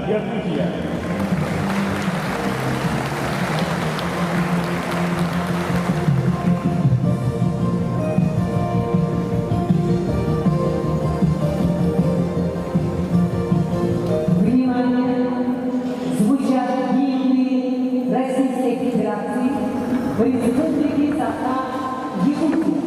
Якутия. Внимание! Звучат гимны Российской Федерации в Республике Саха-Якутия.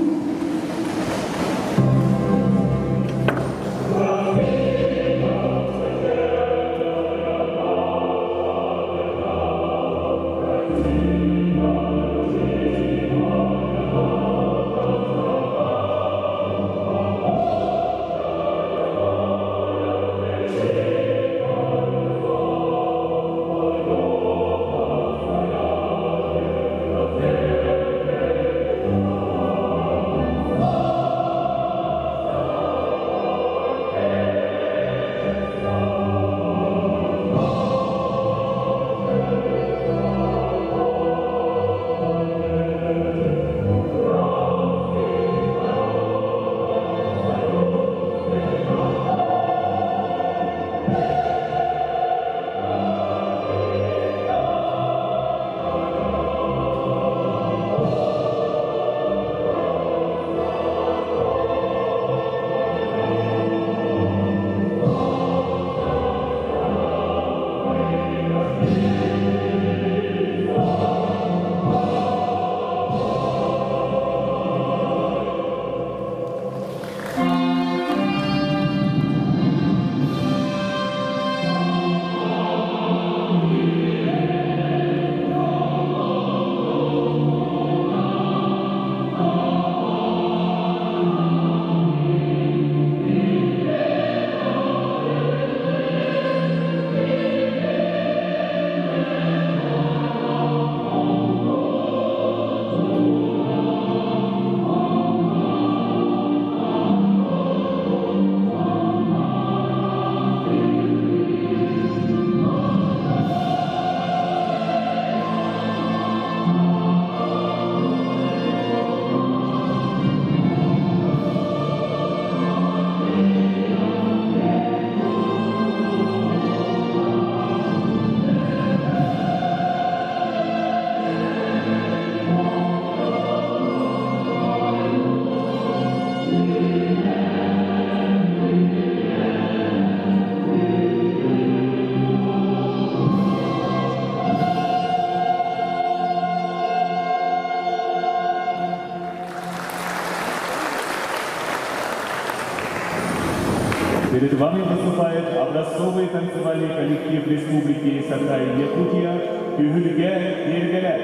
Перед вами выступает образцовый танцевальный коллектив Республики Саха-Якутия «Күгүлгө бергиле».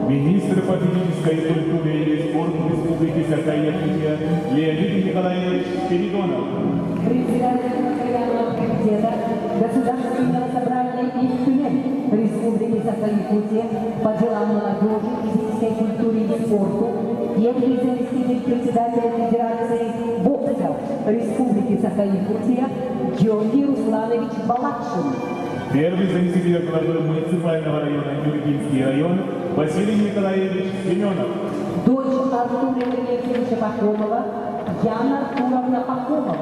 Министр по физической культуре и спорту Республики Саха-Якутия Леонид Николаевич Спиридонов. Председатель Постоянного комитета Государственного собрания и Республики Саха-Якутия по делам молодежи, физической культуре и спорту, первый заместитель председателя Федерации бокса Республики Саха-Якутия Георгий Русланович Балакшин. Первый заместитель главы муниципального района Юргинский район Василий Николаевич Семенов. Дочь Артура Леонидовича Пахомова Яна Артуровна Пахомова.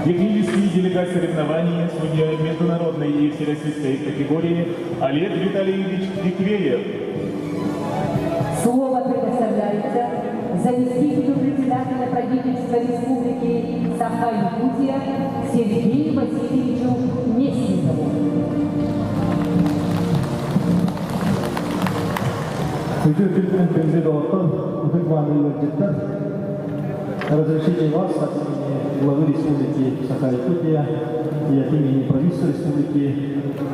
Технический делегат соревнований, судья международной и всероссийской категории Олег Витальевич Диквеев. Слово предоставляется заместителю председателя правительства Республики Саха-Якутия Сергею Васильевичу Местникову. Разрешите вас от имени главы Республики Саха-Якутия и от имени правительства Республики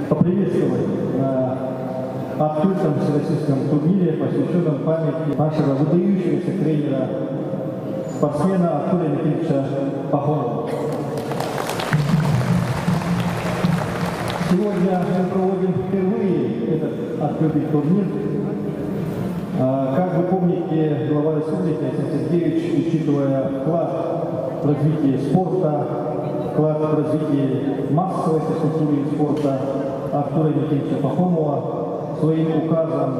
поприветствовать на открытом всероссийском турнире, посвященном памяти нашего выдающегося тренера, спортсмена Артура Леонидовича Пахомова. Сегодня мы проводим впервые этот открытый турнир. Как вы помните, глава республики Александр Сергеевич, учитывая вклад в развитие спорта, вклад в развитие массовой культуры и спорта Артура Леонидовича Пахомова, своим указом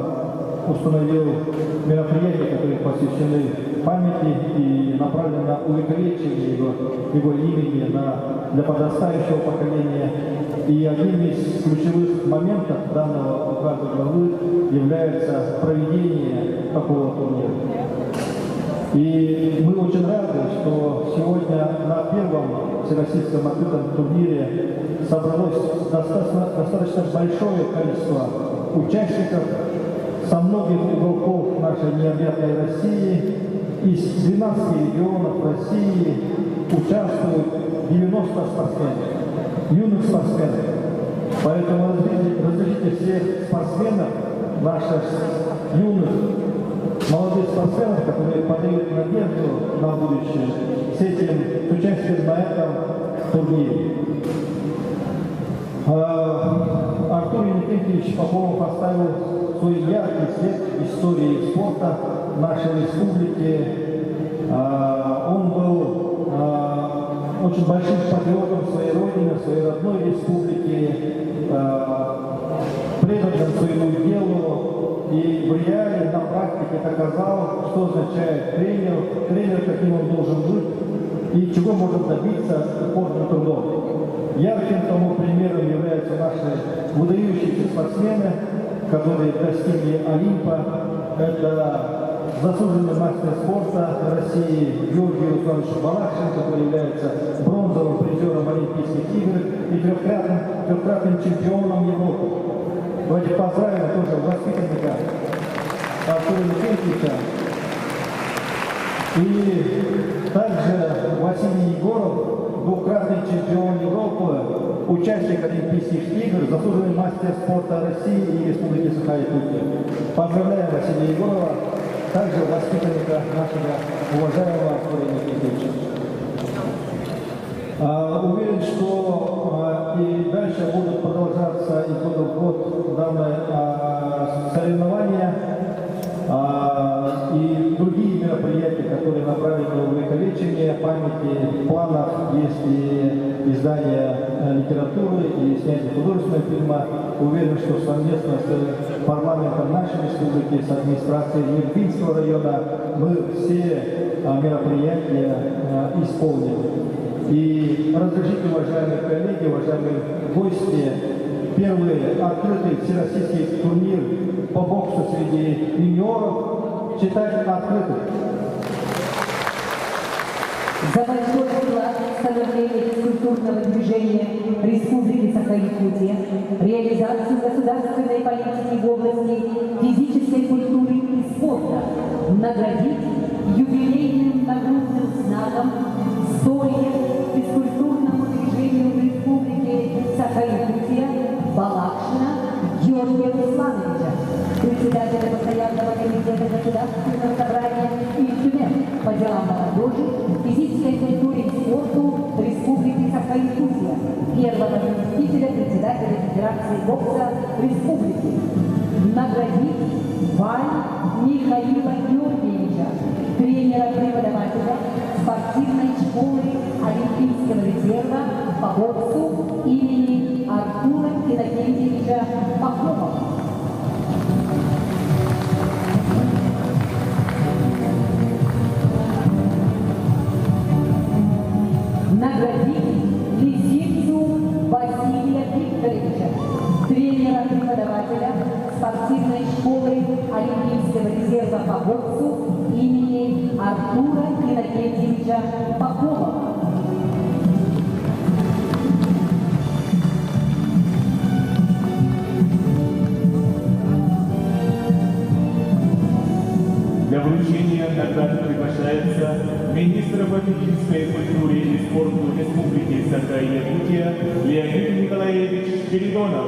установил мероприятия, которые посвящены памяти и направлены на увековечение его имени для подрастающего поколения. И одним из ключевых моментов данного указа главы является проведение такого турнира. И мы очень рады, что сегодня на первом всероссийском открытом турнире собралось достаточно большое количество участников со многих уголков нашей необъятной России из 12 регионов России участвуют 90 спортсменов, юных спортсменов. Поэтому разрешите всех спортсменов, наших юных, молодых спортсменов, которые подают надежду на будущее, с участием на этом турнире. Артур Никитич Попов поставил свой яркий след в истории спорта нашей республики. Он был очень большим патриотом своей родины, своей родной республики, предан своему делу и в реале, на практике доказал, что означает тренер, каким он должен быть и чего может добиться упорным трудом. Ярким тому примером являются наши выдающиеся спортсмены, которые достигли Олимпа. Это заслуженный мастер спорта России Георгий Русланович Балакшин, который является бронзовым призером Олимпийских игр и трехкратным чемпионом Европы. Давайте поздравим тоже воспитанника Артура Никитича. И также Василий Егоров, двукратный чемпион Европы, участник Олимпийских игр, заслуженный мастер спорта России и Республики Саха-Якутия. Поздравляем Василия Егорова, также воспитанника нашего уважаемого Артура Никитича. Уверен, что и дальше будут продолжаться из года в год данные соревнования и другие мероприятия, которые направлены на увековечение памяти. В планах есть и издание литературы, и снятие художественного фильма. Уверен, что совместно с парламентом нашей республики, с администрацией Иркутского района мы все мероприятия исполним. И разрешите, уважаемые коллеги, уважаемые гости, первый открытый всероссийский турнир по боксу среди юниоров считать открытым. За большой вклад в становление физкультурного движения Республики Саха-Якутия, реализацию государственной политики в области физической культуры и спорта наградить юбилейным нагрудным знаком 100 лет физкультурному движению Республики Саха-Якутия Балакшина Георгия Руслановича, председателя постоянного комитета Государственного собрания Ильтюмен по делам молодежи, физической культуре и спорту Республики Саха-Якутия, первого заместителя председателя Федерации бокса Республики. Наградить Валь Михаила Георгиевича, тренера-преподавателя спортивной школы Олимпийского резерва по боксу имени Артура Иннокентьевича Попова. Наградить Лисицу Василия Викторовича, тренера-преподавателя спортивной школы Олимпийского резерва по боксу имени Артура Иннокентьевича Попова. Для вручения награды приглашается министр по физической культуре и спорту Республики Саха-Якутия Леонид Николаевич Спиридонов.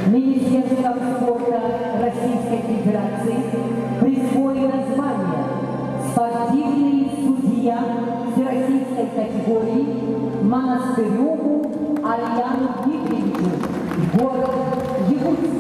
Министерство спорта Российской Федерации присвоено звание «Спортивный судья всероссийской категории» Монастыреву Альяну Дмитриевичу, город Якутск.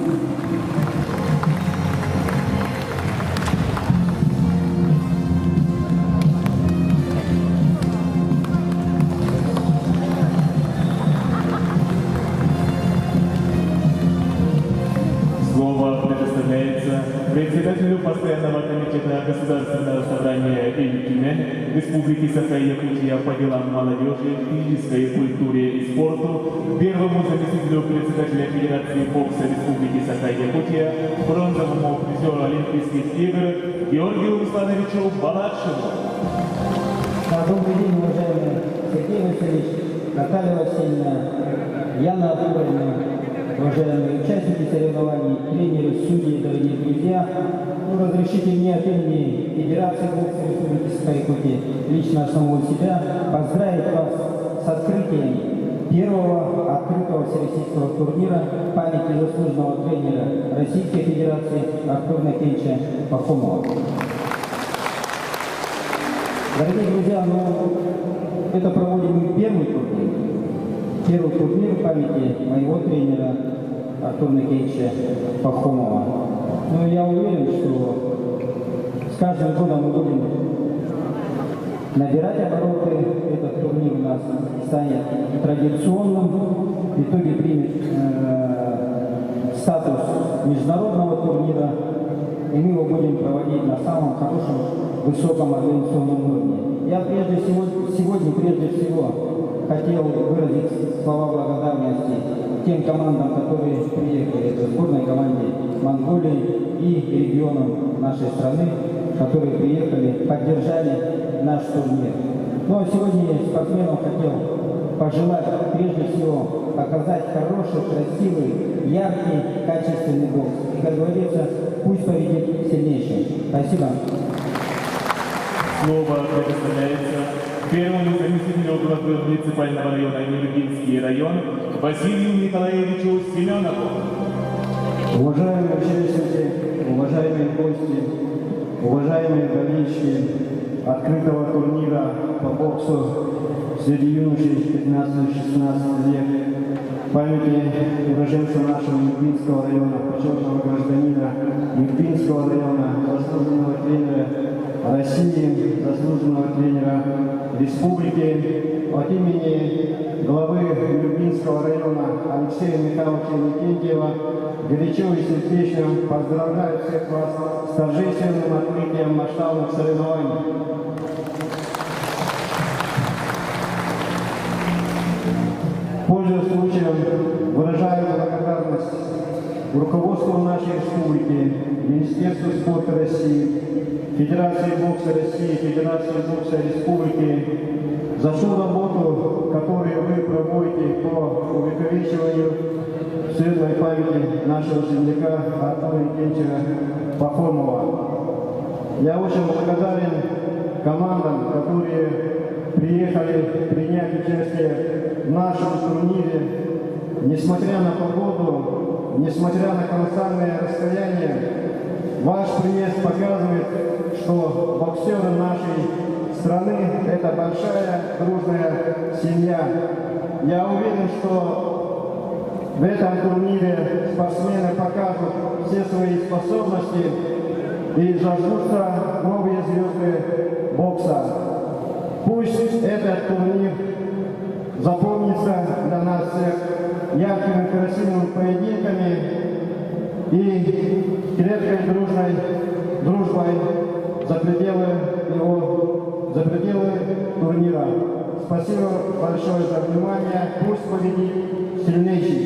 Слово предоставляется председателю постоянного комитета Государственного собрания Ильтюмен Республики Саха-Якутия по делам молодежи, физической культуре и спорту, первому заместителю председателя Федерации бокса Республики Саха-Якутия, бронзовому призеру Олимпийских игр Георгию Руслановичу Балакшину. Добрый день, уважаемый Сергей Васильевич, Наталья Васильевна, Яна Артуровна, уважаемые участники соревнований, тренеры, судьи, дорогие друзья, разрешите мне от имени Федерации бокса Республики Саха-Якутия лично от самого себя поздравить вас с открытием первого открытого всероссийского турнира в памяти заслуженного тренера Российской Федерации Артура Накенча Пахомова. Дорогие друзья, это проводим мы первый турнир. Первый турнир в памяти моего тренера Артура Накенча Пахомова. Но я уверен, что с каждым годом мы будем набирать обороты. Этот турнир у нас станет традиционным, в итоге примет статус международного турнира, и мы его будем проводить на самом хорошем, высоком организационном уровне. Я сегодня прежде всего хотел выразить слова благодарности тем командам, которые приехали, это сборной команде Монголии и регионам нашей страны, которые приехали, поддержали наш турнир. Ну а сегодня спортсменам хотел пожелать прежде всего показать хороший, красивый, яркий, качественный бокс. И, как говорится, пусть победит сильнейший. Спасибо. Слово предоставляется первому заместителю главы муниципального района Нюрбинский район Василию Николаевичу Семенову. Уважаемые участники, уважаемые гости, уважаемые болельщики открытого турнира по боксу среди юношей 15-16 лет, в памяти уроженца нашего Нюрбинского района, почетного гражданина Нюрбинского района, заслуженного тренера России, заслуженного тренера республики, от имени главы Нюрбинского района Алексея Михайловича Никентьева горячо и сердечно поздравляю всех вас с торжественным открытием масштабных соревнований. Пользуясь случаем, выражаю благодарность руководству нашей республики, Министерству спорта России, Федерации бокса России, Федерации бокса Республики за ту работу, которую вы проводите по увековечиванию светлой памяти нашего земляка Артура Никенча Пахомова. Я очень благодарен командам, которые приехали принять участие в нашем турнире. Несмотря на погоду, несмотря на колоссальное расстояние, ваш приезд показывает, что боксеры нашей страны – это большая дружная семья. Я уверен, что в этом турнире спортсмены покажут все свои способности и зажгутся новые звезды бокса. Пусть этот турнир запомнится для нас всех яркими, красивыми поединками и крепкой дружбой за пределы турнира. Спасибо большое за внимание. Пусть победит сильнейший.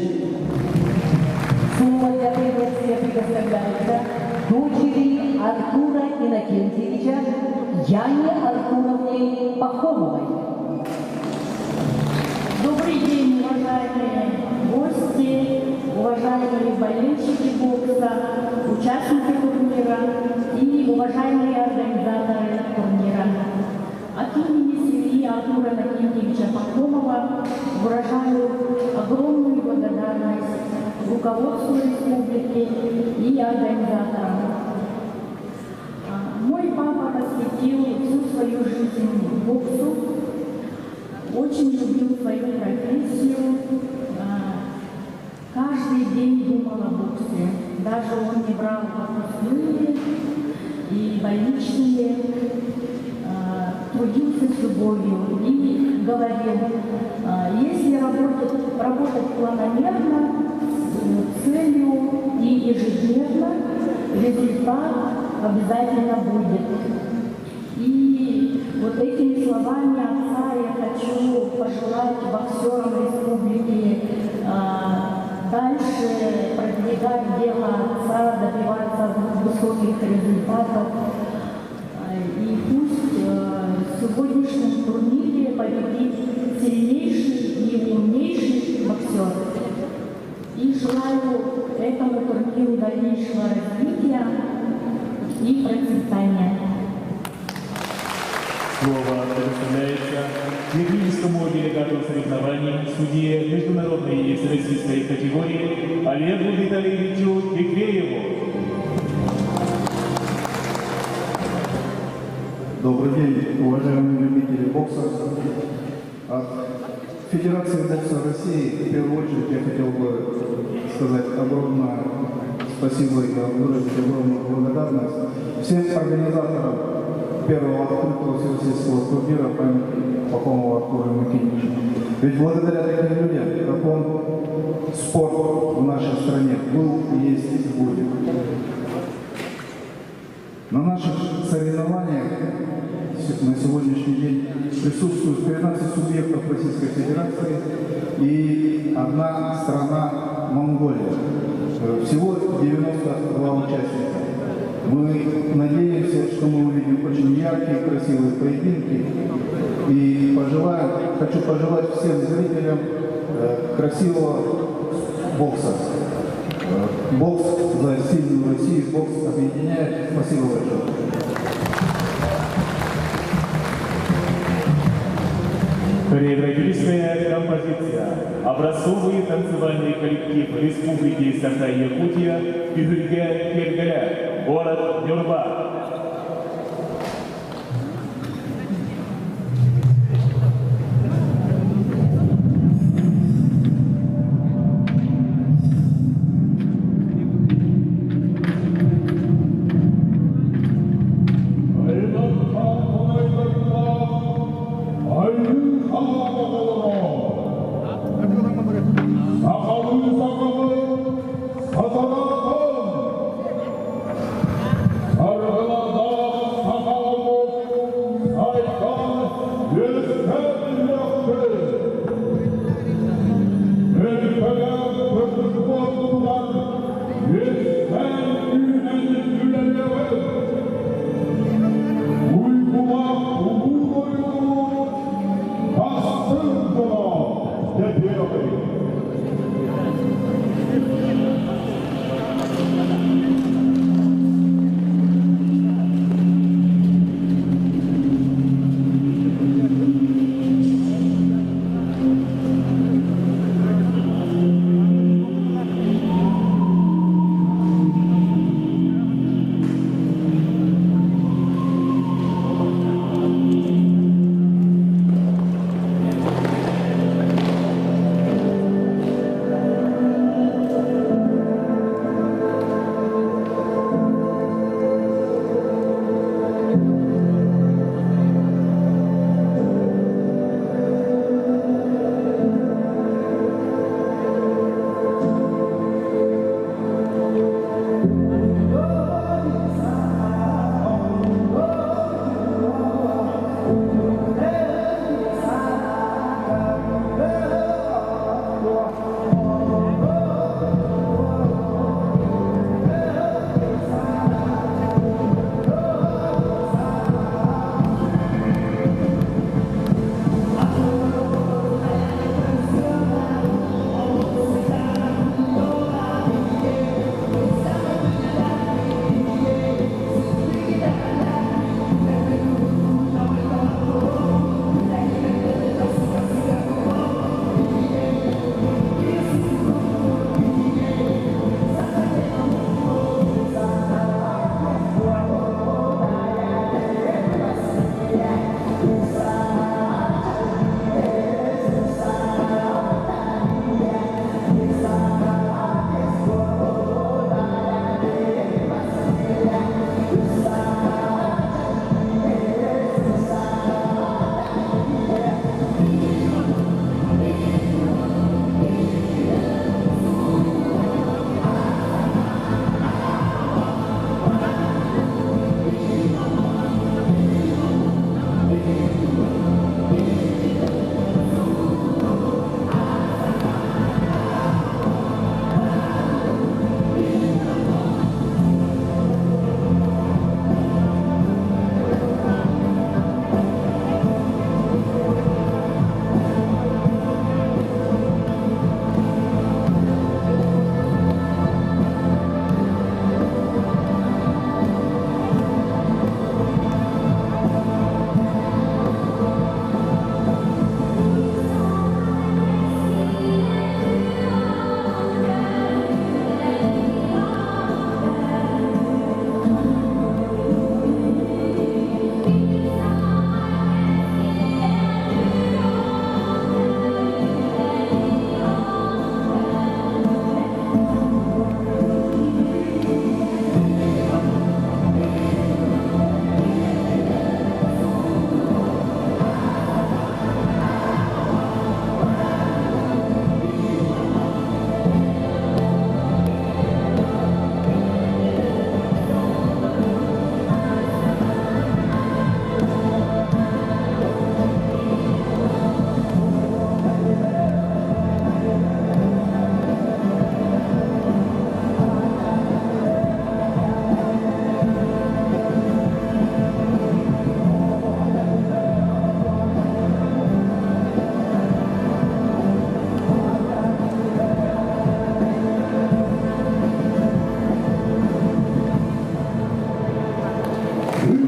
Слово для приветствия предоставляется дочери Артура Иннокентьевича Яне Артуровне Пахомовой. Добрый день, уважаемые гости, уважаемые болельщики бокса, участники турнира и уважаемые организаторы турнира. От имени семьи Артура Иннокентьевича Пахомова выражаю огромную благодарность руководству республики и организаторам. Мой папа посвятил всю свою жизнь боксу, очень любил свою профессию, каждый день думал о боксе. Даже он не брал выпускные и больничные, трудился с любовью и говорил, если работать планомерно, целью и ежедневно, результат обязательно будет. И вот этими словами отца я хочу пожелать боксерам республики дальше продвигать дело отца, добиваться высоких результатов. И пусть в сегодняшнем турнире победит сильнейший и умнейший боксер. И желаю этому турниру дальнейшего развития и процветания. Слово предоставляется киргизскому делегату соревнований, судье международной и всероссийской категории Олегу Витальевичу Беквееву. Добрый день, уважаемые любители бокса. От Федерации бокса России в первую очередь я хотел бы сказать огромное спасибо и выразить огромную благодарность всем организаторам первого открытого всероссийского турнира памяти Пахомова Артура Макинича. Ведь благодаря таким людям, как он, спорт в нашей стране был, есть и будет. На наших соревнованиях на сегодняшний день присутствует 13 субъектов Российской Федерации и одна страна Монголия. Всего 92 участника. Мы надеемся, что мы увидим очень яркие, красивые поединки. И хочу пожелать всем зрителям красивого бокса. Бокс за сильную Россию, бокс объединяет. Спасибо большое. Хореографическая композиция. Образцовый танцевальный коллектив Республики Саха-Якутия Фигурге-Пергаля, город Нюрба. Sargılar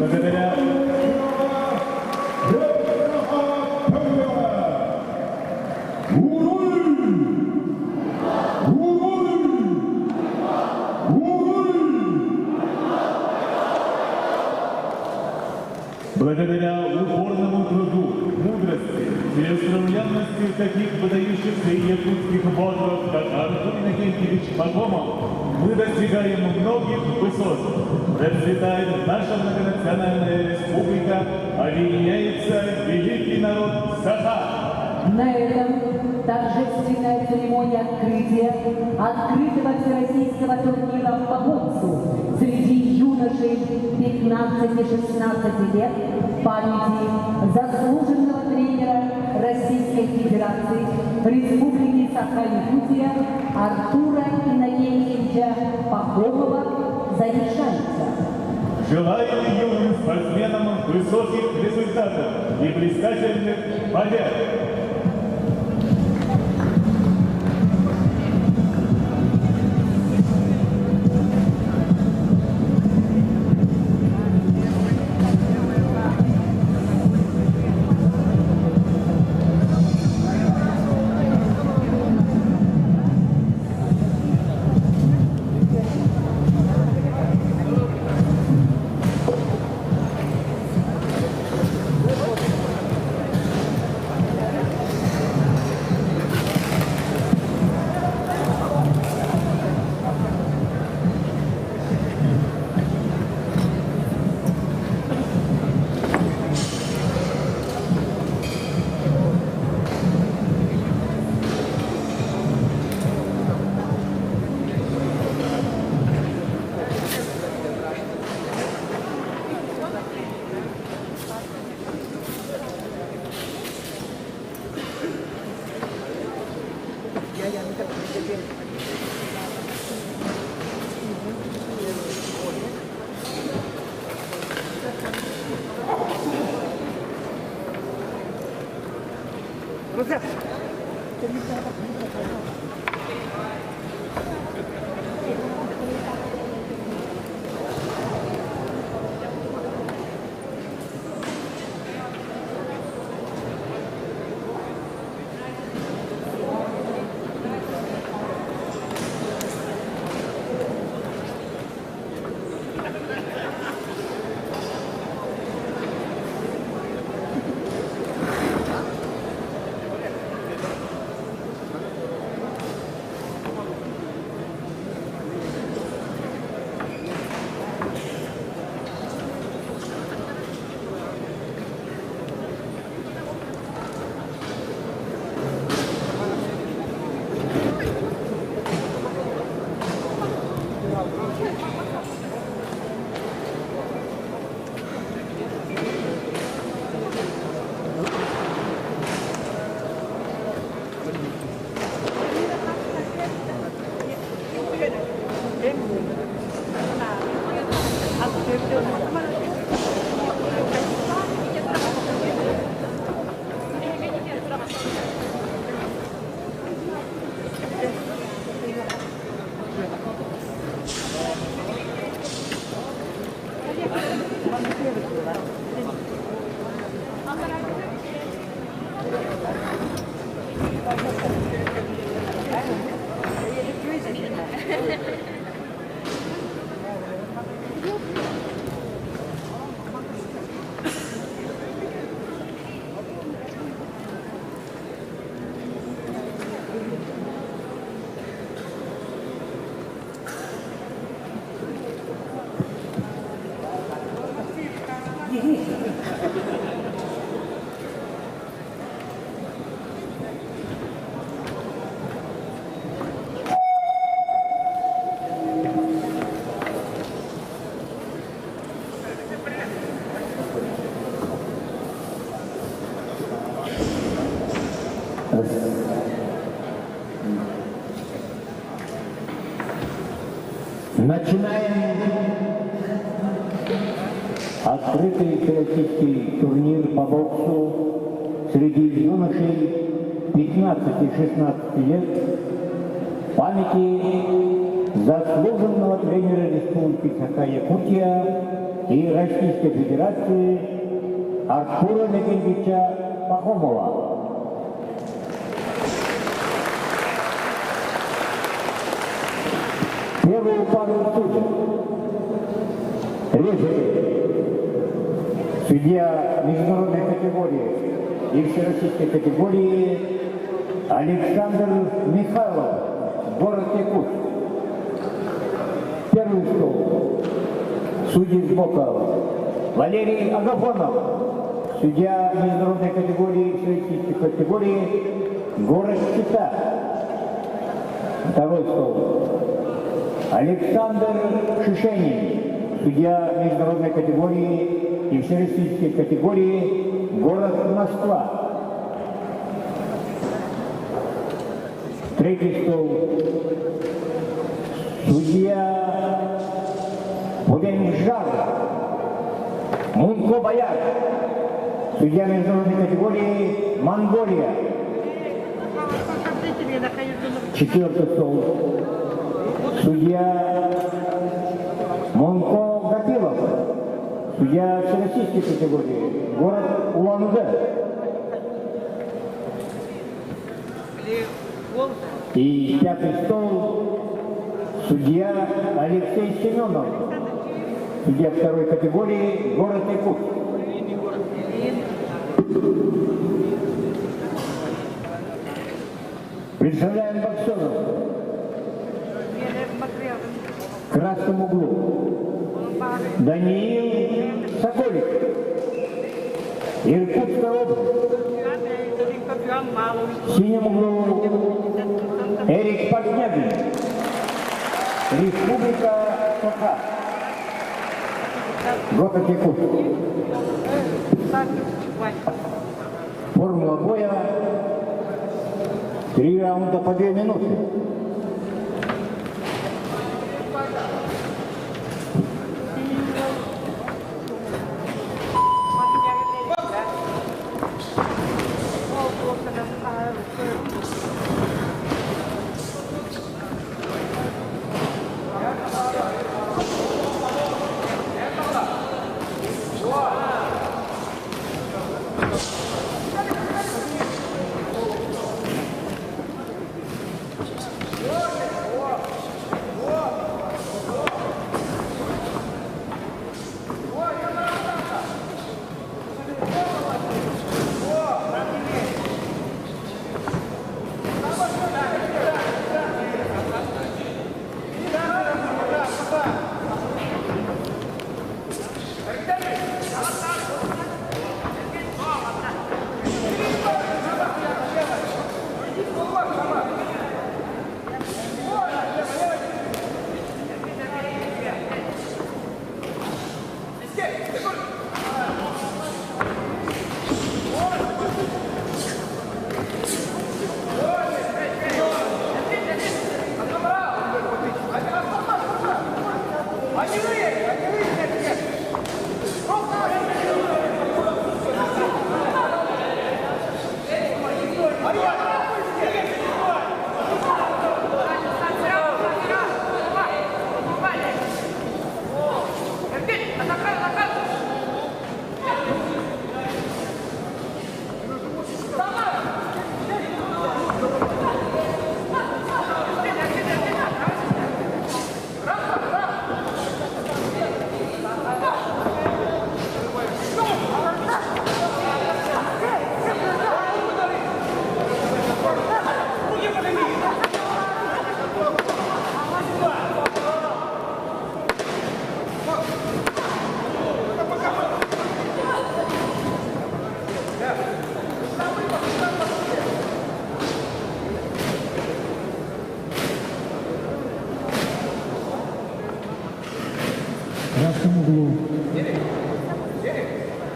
Благодаря благодаря упорному труду, мудрости, целеустремленности таких выдающихся якутских бодров, как Артур Иннокентьевич Пахомов, мы достигаем многих высот. Процветает наша многонациональная республика, объединяется великий народ Саха. На этом торжественная церемония открытия открытого всероссийского турнира по боксу среди юношей 15-16 лет в памяти заслуженного тренера Российской Федерации Республики Саха-Якутия Артура Иннокентьевича Пахомова завершается. Желаем юным спортсменам высоких результатов и блистательных побед! Начинаем открытый всероссийский турнир по боксу среди юношей 15-16 лет в памяти заслуженного тренера Республики Саха-Якутия и Российской Федерации Артура Леонидовича Пахомова. Первую пару судей рефери, судья международной категории и всероссийской категории Александр Михайлов, город Якутск. Первый стол. Судьи сбоку. Валерий Агафонов, судья международной категории и всероссийской категории, город Чита. Второй стол. Александр Шишенин, судья международной категории и всероссийской категории, город Москва. Третий стол. Судья Буденжар Мунко Баяр, судья международной категории, Монголия. Четвертый стол. Судья Монко Гапилов, судья всероссийской категории, город Улан-Удэ. И пятый стол. Судья Алексей Семенов, судья второй категории, город Якутск. Представляем боксеров. В красном углу Даниил Соколик, Иркутская область. В синем углу Эрик Портнягин, Республика Саха, город Якутск. Формула боя 3 раунда по 2 минуты. В красном углу.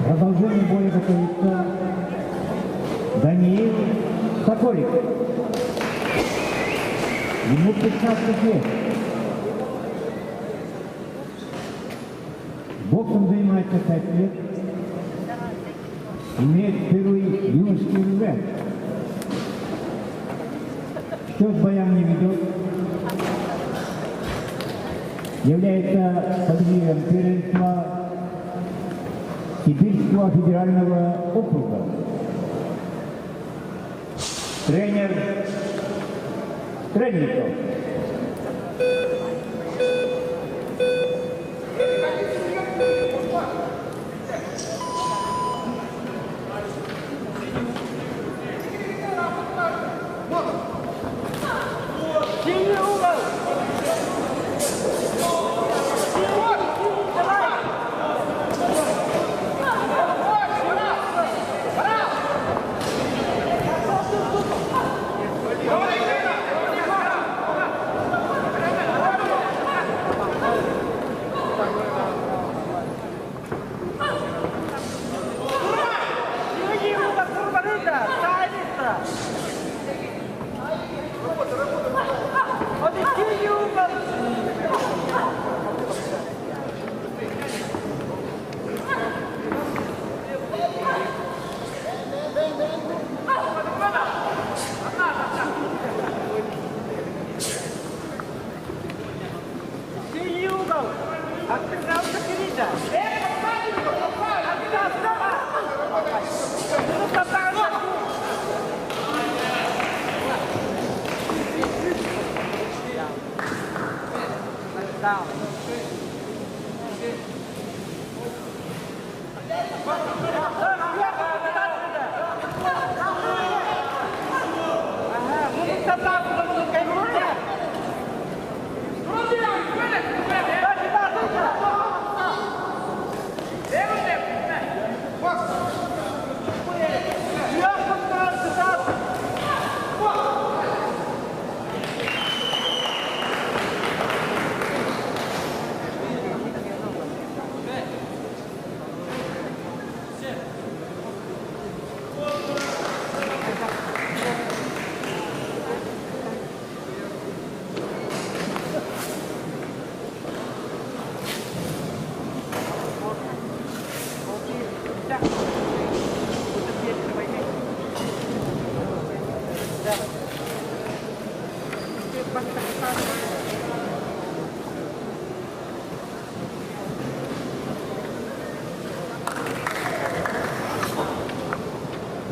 Продолжение боя готовится Даниил Соколик. Ему 15 лет. Боксом занимается 5 лет. Имеет первый юношеский рубеж. Счет боям не ведет. Является победителем первенства Сибирского федерального округа. Тренер Стрельников.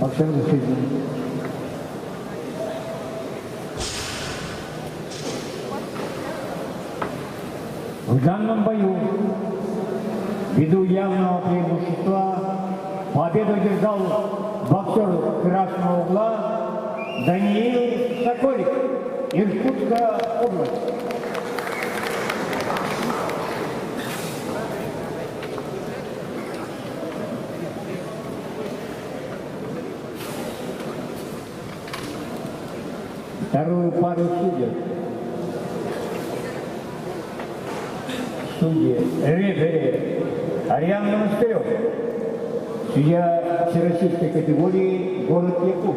Максим Зефирин. В данном бою, ввиду явного преимущества, победу держал боксер красного угла Даниил Соколик, Иркутская область. Вторую пару судей. Судьи рефери Ариан Монастырев. Судья всероссийской категории, город Якут.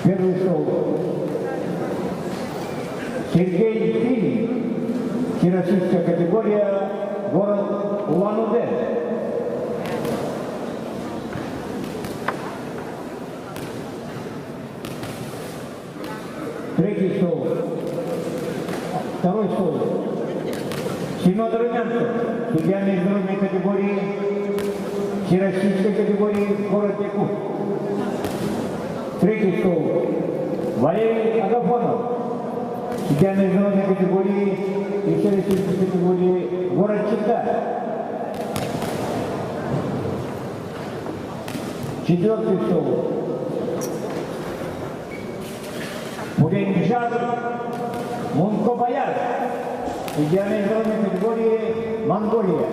Первый стол. Сергей Филин. Всероссийская категория, город Улан-Удэ. Третий стол. Второй стол. Семен Румянцев, судья международной категории, всероссийской категории, город Якут. Третий стол. Валерий Агафонов, судья международной категории и всероссийской категории, город Чита. Четвертый стол. Буренджан Мункобаяр, судья международной категории, Монголия.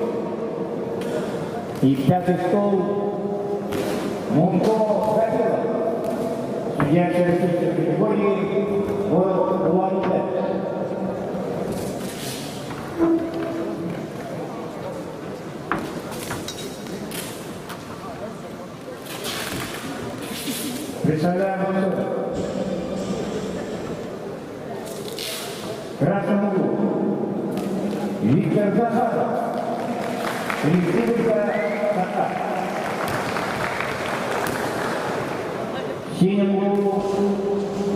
И пятый стол Мунко Габилов, судья всероссийской категории, город Улан-Удэ. Представляем боксера. Красному углу Виктор Захаров, Республика Саха. Синему углу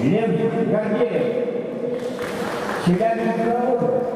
Лев Гордеев, Челябинская область.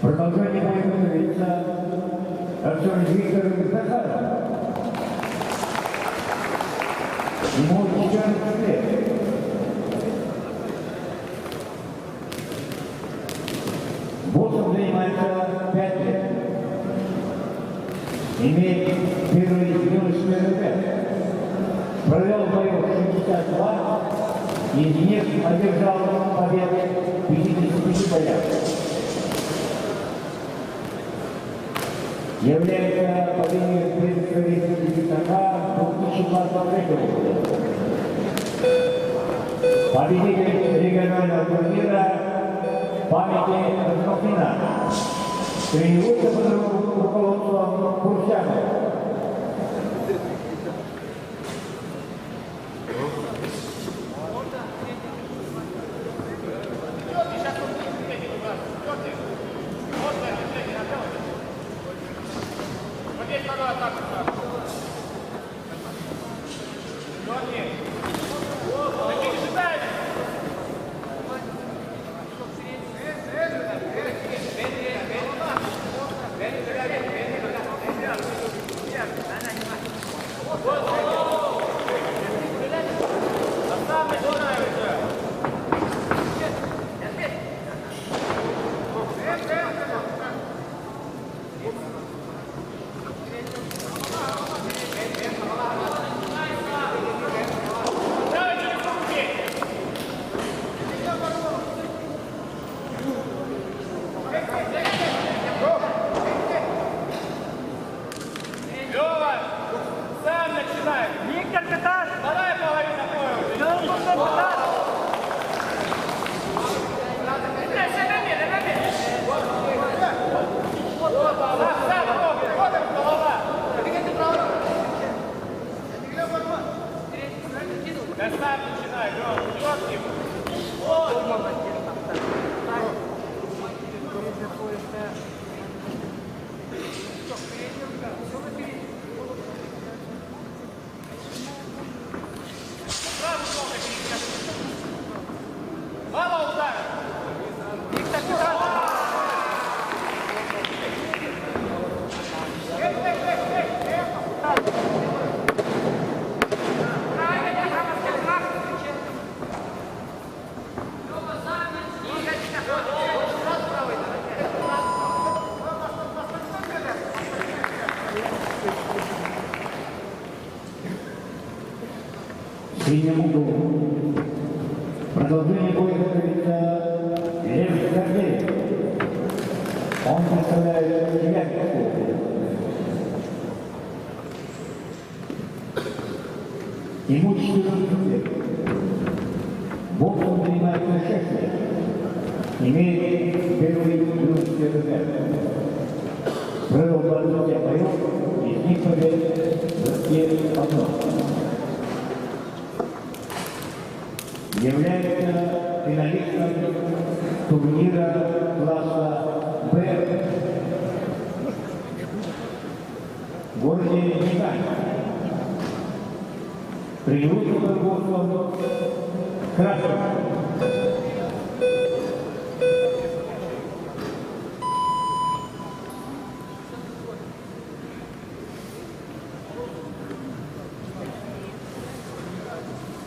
Продолжение боя лица Артем Викторович Захаров. Ему 14 лет. Боссом занимается 5 лет. Имеет первый юношеский РП. Провел в бою 62, из них одержал победы в 55 боях. Является по линии представителей СКК 2023 года. Победитель регионального турнира памяти Росмахина. Тренируется под руководством Курсянова. Синему углу. Продолжение боя готовится Он представляет Челябинскую область. Ему 14 лет. Боксом занимается 6 лет. Имеет первый юношеский разряд. Провел 25 боев, из них побед в России одно. Является финалистом турнира класса Б в городе Нижний. Приют руководством Красного.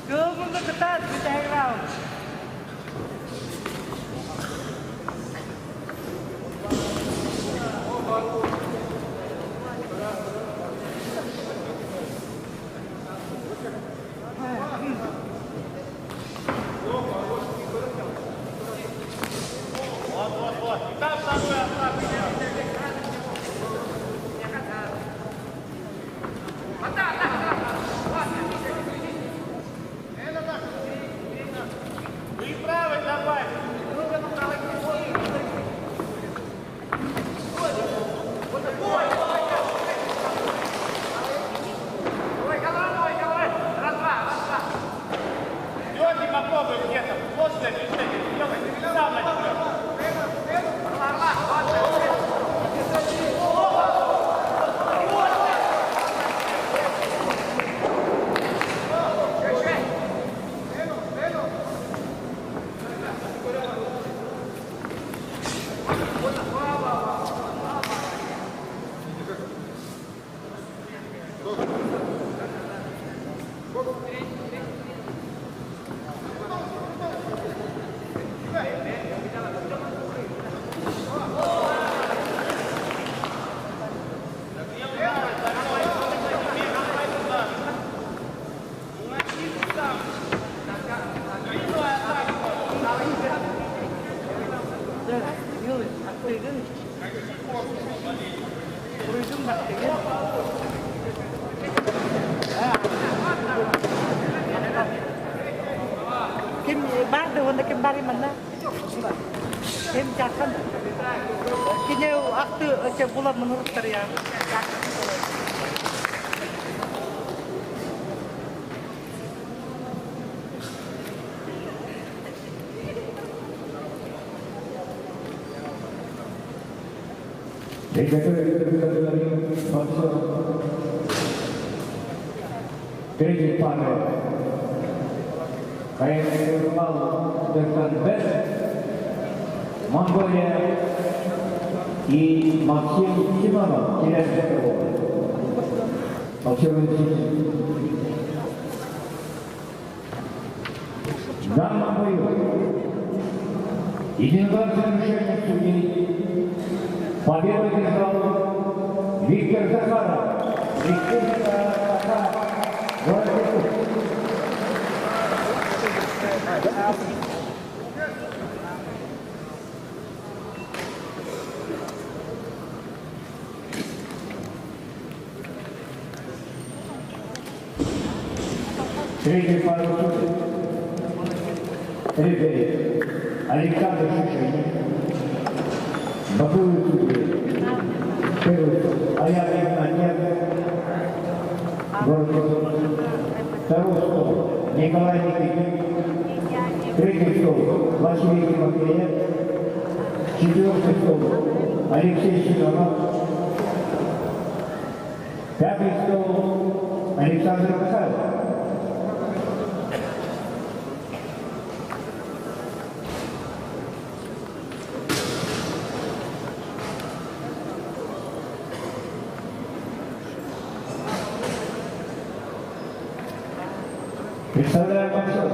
Kemudian ketat di daerah. Kim bác được hơn kim bác đi mình đó. Kim chặt hơn. Cái nhiều aktı öte bulamınızdır ya. Третьей пары Каирбал Дерканбет, Монголия и Максим Симонов, Челябинская область. Максим Ильич. В данном бою единогласное решение судей победу одержал Виктор Захаров. Третий пару рефери Александр Шишенин, боковые судьи, первый Аян Игнатьев, второй стол Николай Никитин, третий стол Василий Тимофеев, четвертый стол Алексей Семенов, пятый стол Александр Михайлов. Представляем боксер.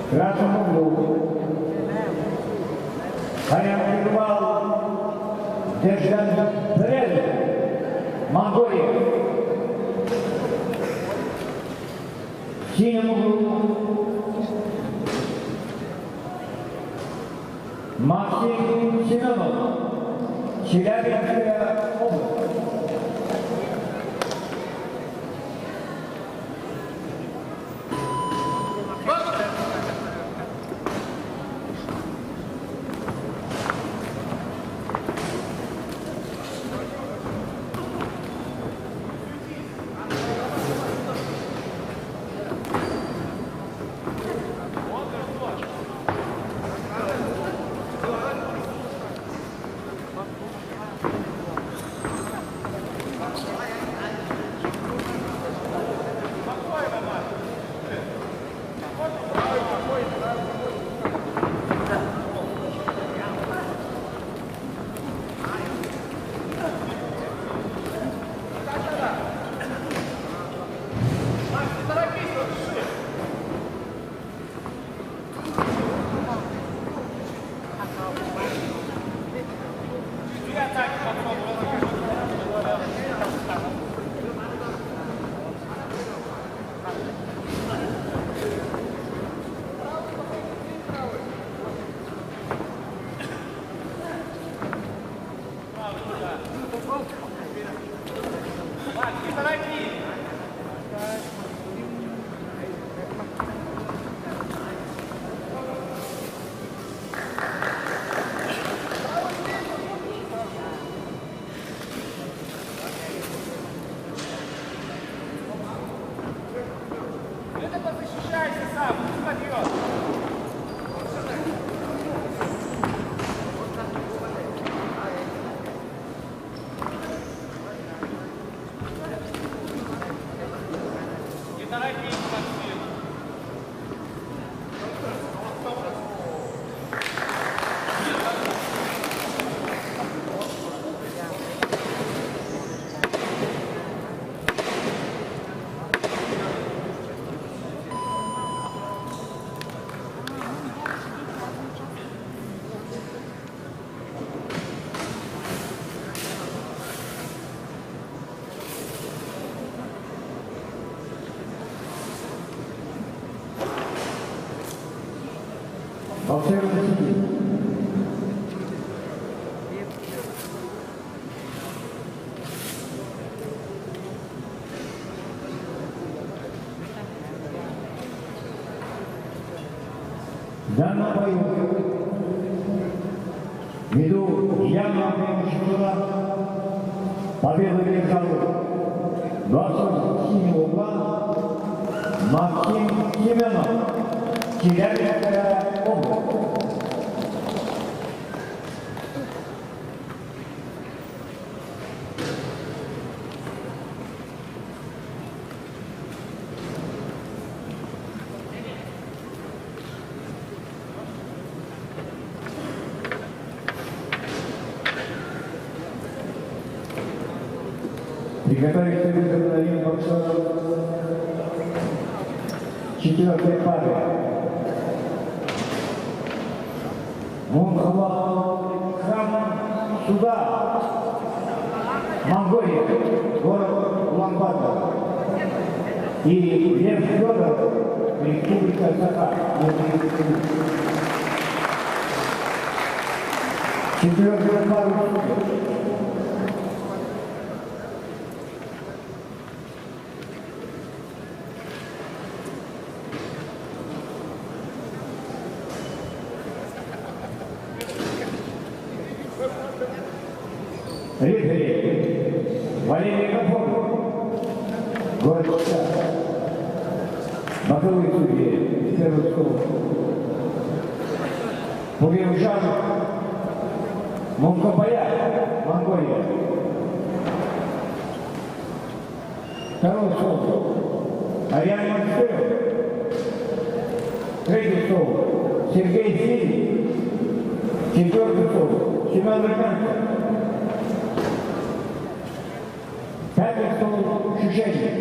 В красном углу Каирбал Дерканбет, Монголия. В синем углу Максим Семенов, Челябинская область. В данном бою ввиду явного преимущества победу одержал борцом синего угла Максим Семенов, Челябинская область. Приготовиться выход на ринг боксеров четвертой пары. Храм суда, Монголия, город Улан-Батор. И Лев Федоров, Республика Саха. Четвертая пара. Рефери Валерий Гапонов, город Чита. Боковые судьи, первый стол. Пугемжан Мункабая, Монголия. Второй стол. Ариан Мансфер. Третий стол. Сергей Силь. Четвертый стол. Семен Рыканцев. Пятый стол Шишенин.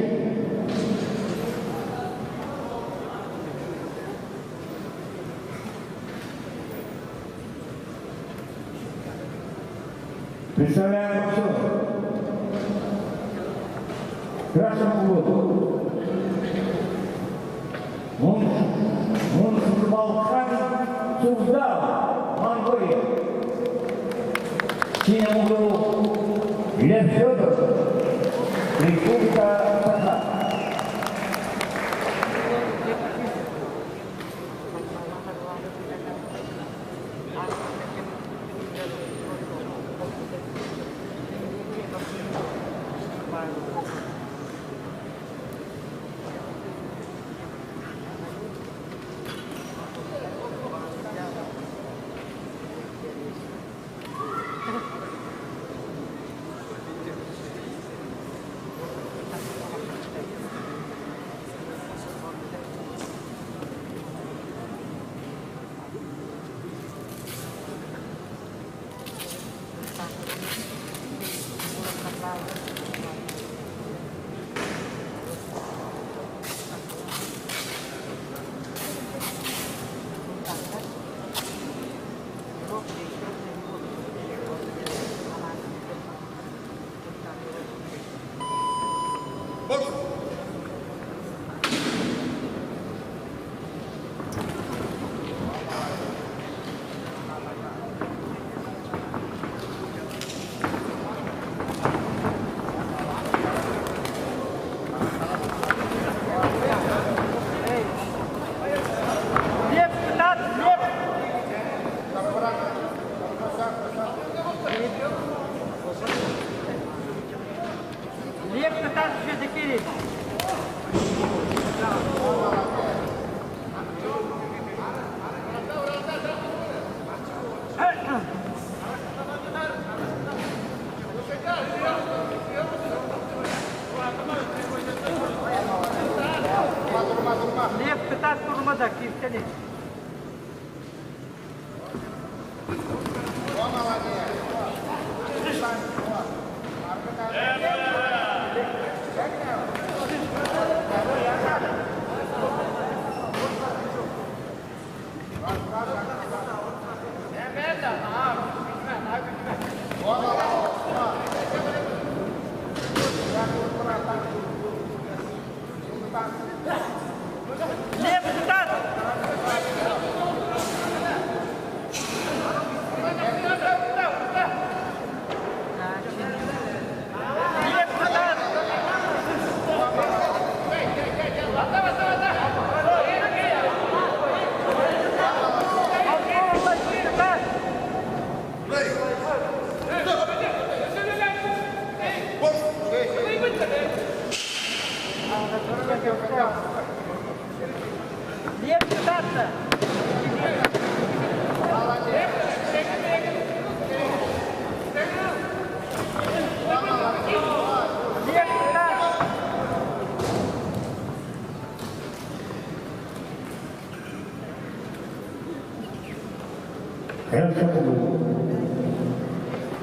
Представляем боксер. Красному углу. Мунхбалхан Цувдал, Монголия. синем углу Лев Федоров, Республика Саха.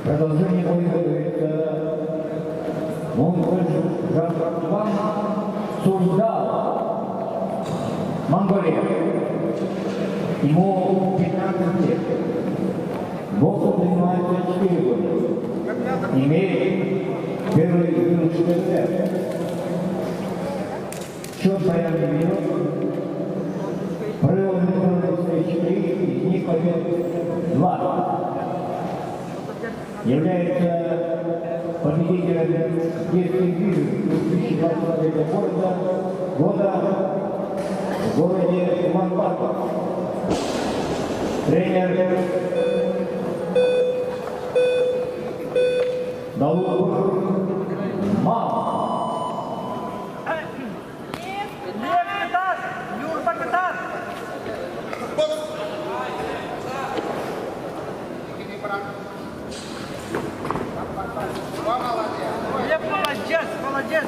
Продолжение боя это Монгол Жан-Антуан Сурдал, Монголия. Ему 15 лет. Боксом занимается 4 года. Имеет первый юношеский отряд. Счет боя не ведет. Провел международные встречи 3, из них побед 2. Является победителем детских игр 2023 года в городе Куман-Батор. Тренер Далур Мам. Молодец!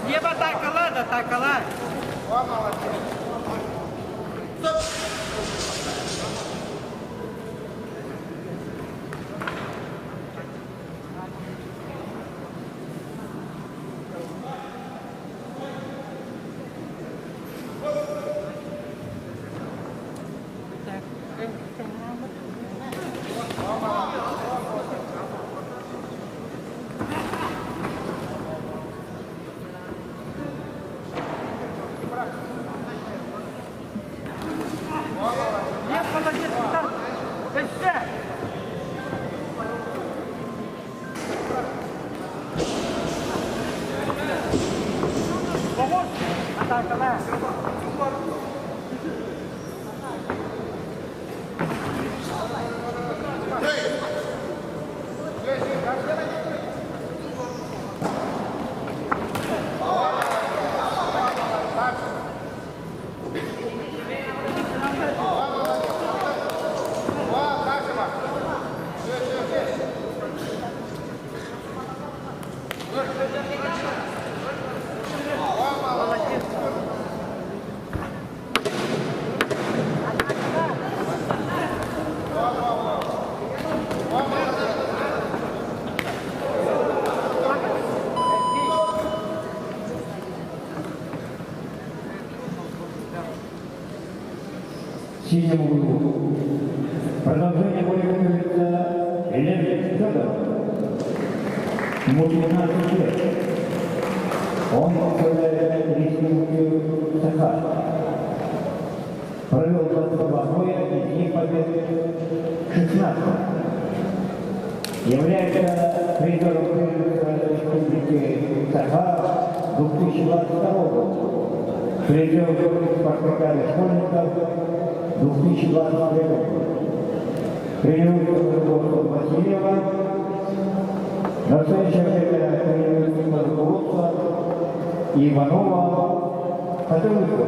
Небо такала, да такала. синему углу. Продолжение боя готовится Лев Федоров. Ему 19 лет. Он возглавляет республику Саха. Провел 22 боя, из них побед 16. Является призером республики Саха 2022 года. Призер спартака школьников 2022 года. Тренируется руководство Васильева. На настоящее время тренируется руководство Иванова Катылыкова.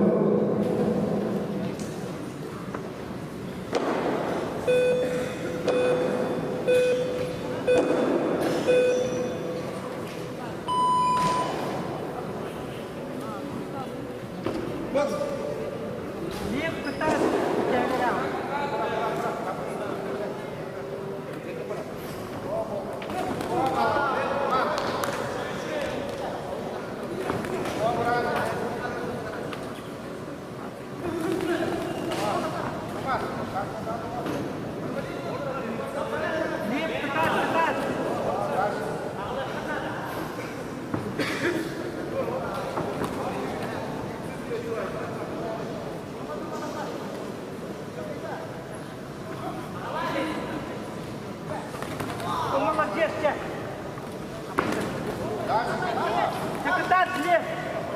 Секретарь слева,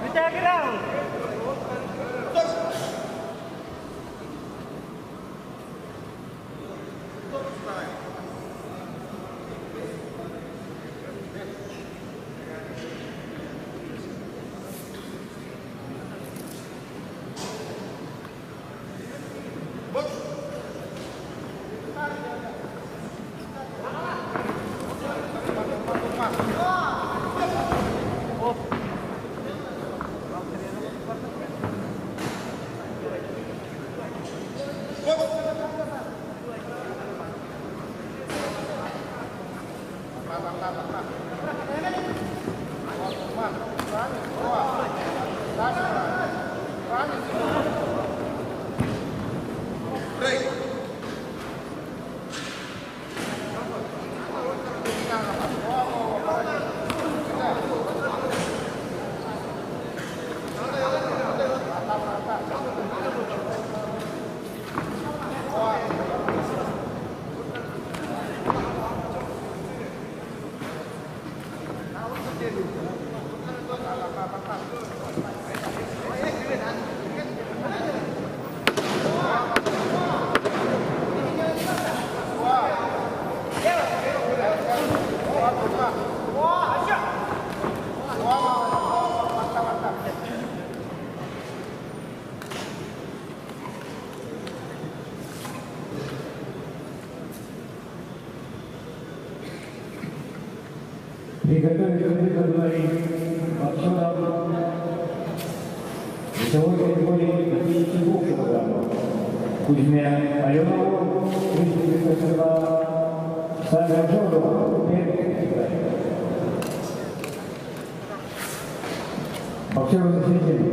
видеограмма. Приготовить говорить боксерам весовой категории 52 килограммов. Кузьмя Аленову, 332, Саша Джордова, 5. Боксеры на середине.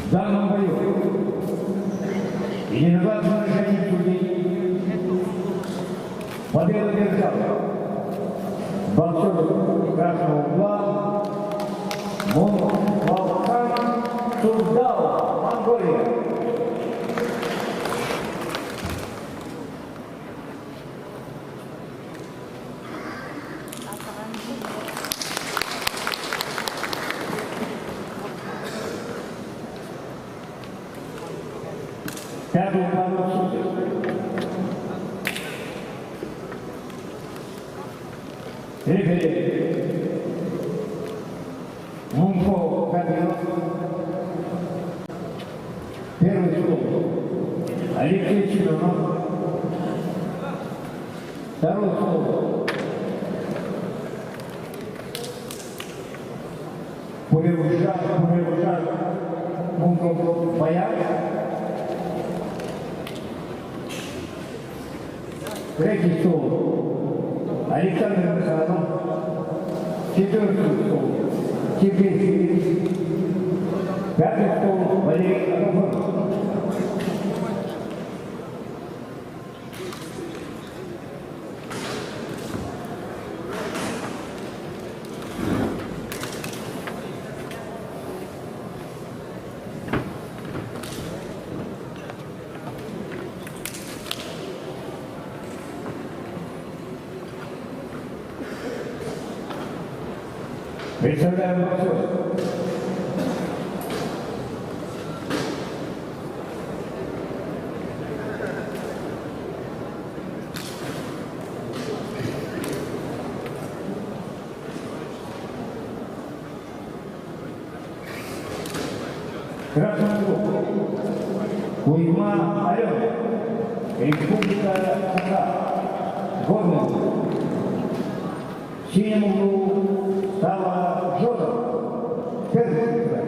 В данном бою единогласное решение судей победу держал боксер красного угла Мунвалхан Сурдал, Монголия. Пятый удар судей. Рефери Мунфо Кадыров. Первый стол Алексей Чемеров. Второй стол Пулевужар Мунфо Баяк. Третий стол Александр Михайлов. Четвертый стол чемпионский. Пятый стол Валерий Агафонов. Представляем боксер. Красный угол. Кузьма Алена. Республика Саха. Горный угол. В синем углу стала Жодов. Пермский край.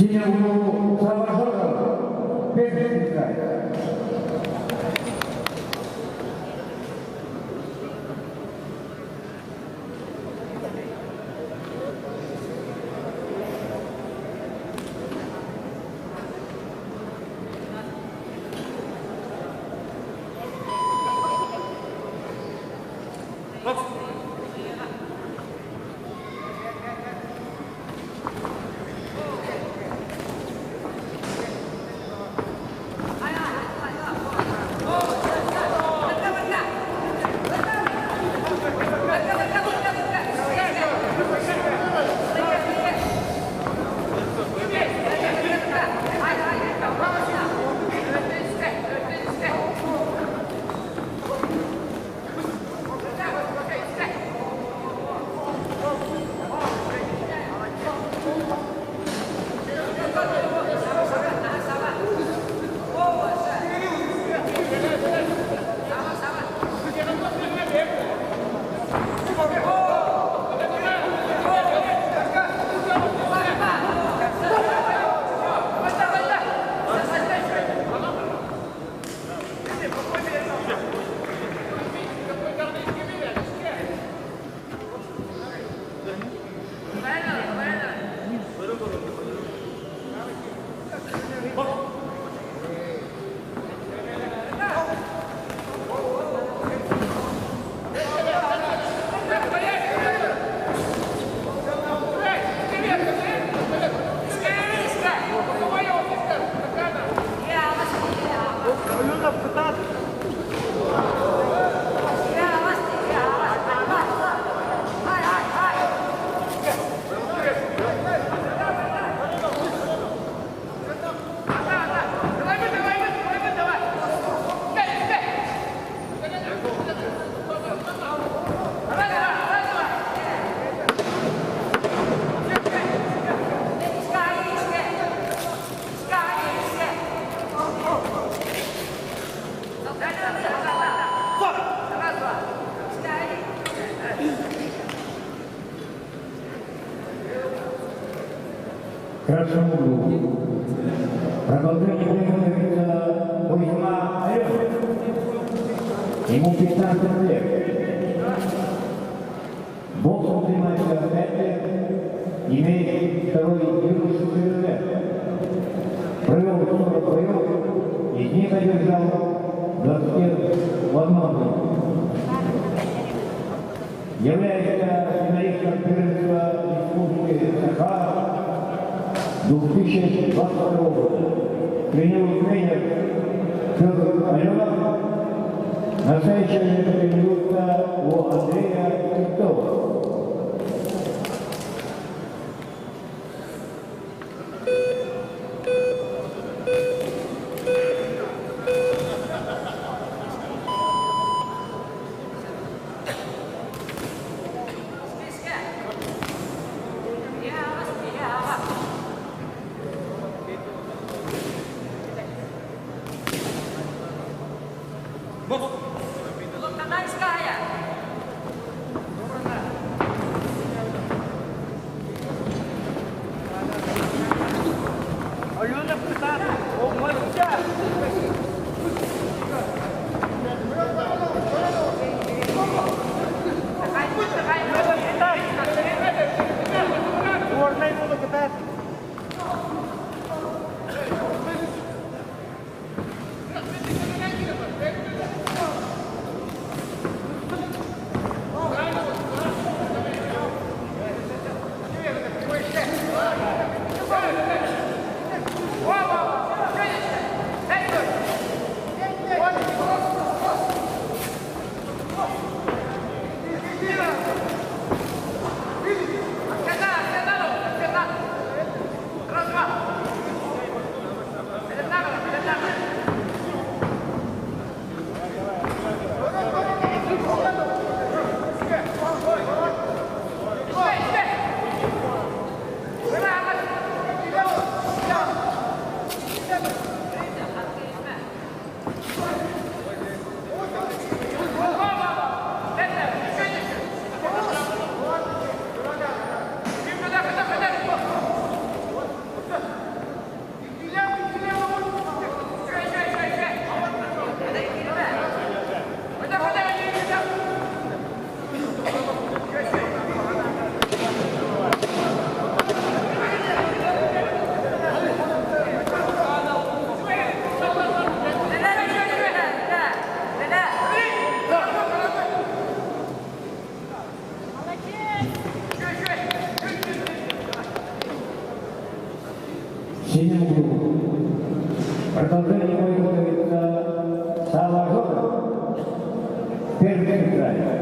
синем углу Саважоров, Пермский край. красному углу. Продолжение боя Кузьма Алёнов. Ему 15 лет. Боксом занимается 5 лет, имеет второй юношеский резерв. Провел 40 боев, из них одержал 21 бой. Является финалистом первенства Республики Саха 2022 года. Тренер Федор Алёнов. Настоящее тренируется у Андрея Криптова. Продолжение боя готовится Сава Жоров, первый центральный.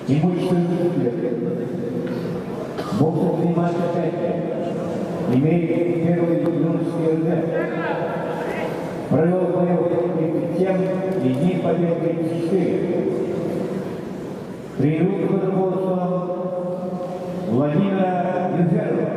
Ему 14 лет. Боксом занимается 5 лет. Имеет первый юношеский резерв. Провел боев 37, из них побед 34. Тренирует под руководством Владимира Юзерова.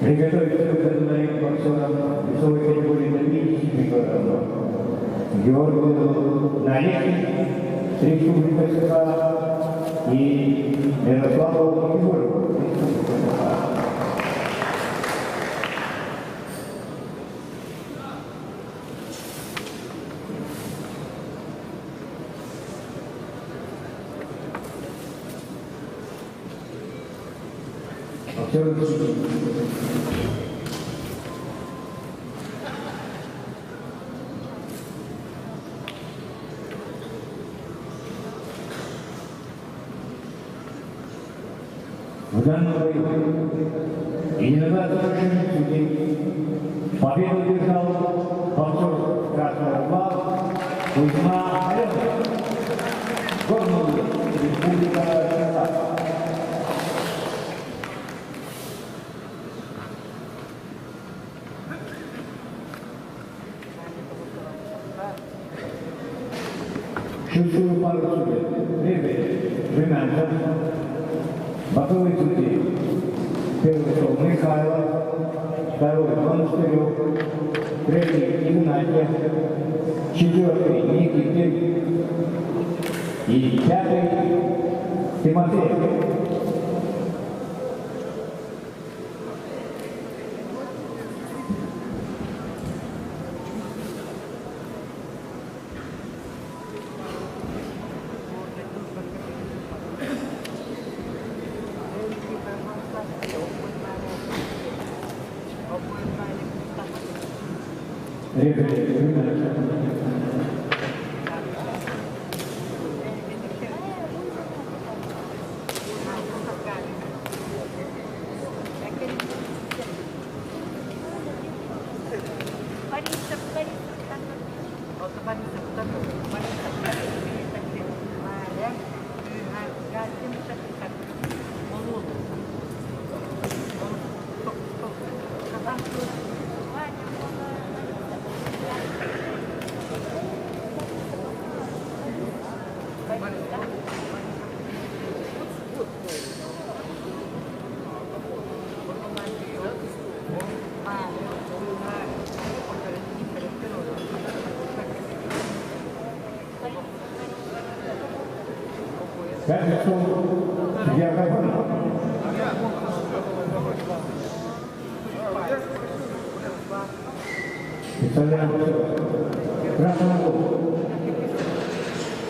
Приготовиться к одной боксерам весовой категории до 50 килограммов. Георгию Нарехин, Республика СК и Ярославу Егорову, Республика СК. В данном бою именоваться решением судей победу одержал боксер красного угла Кузьма Аленов, Горный, Республика СК. Шестую пару судей. Ребят, Румянцев, боковой судей. Первый шел Михайлов, второй Монастырев, третий Игнатьев, четвертый Никитин и пятый Тимофеев.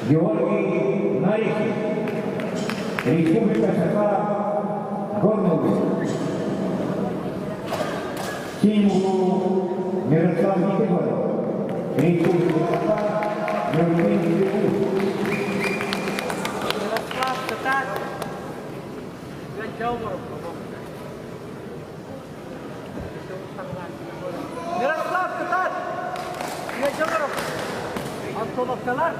Георгий Нарехин, Республика СК, Горный. Синьму Ярослав Никифоров, Республика СК, Горный. Ярослав Татар, Ярослав Татар, Антонов Калар.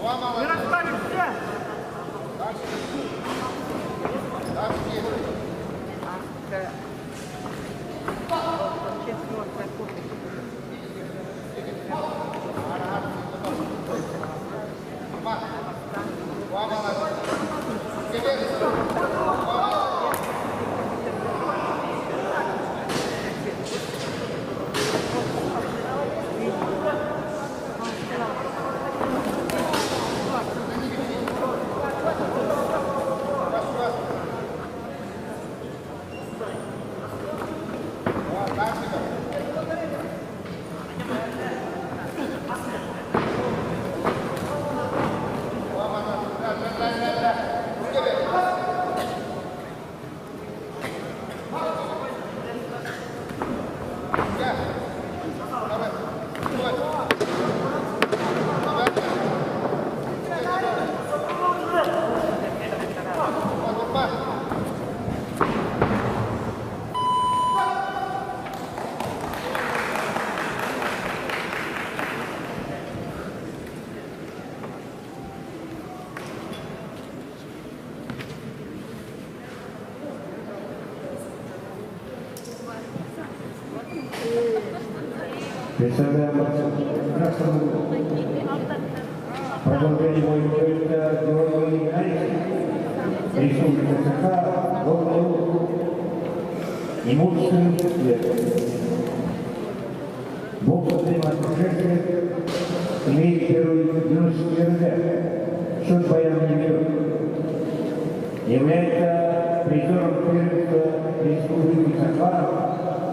Не расставишься! Представляем красную продолжение боевых Георгий Алексеевич, Республика СССР, Волгоград, имущественный цвет. Бог занимает путешествие, имеет первый юношеский РД, счет боям не берет. Является призером первенства Республики СССР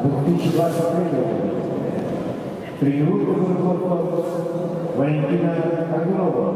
2023 года. Тренирует руководство Валентина Огурова.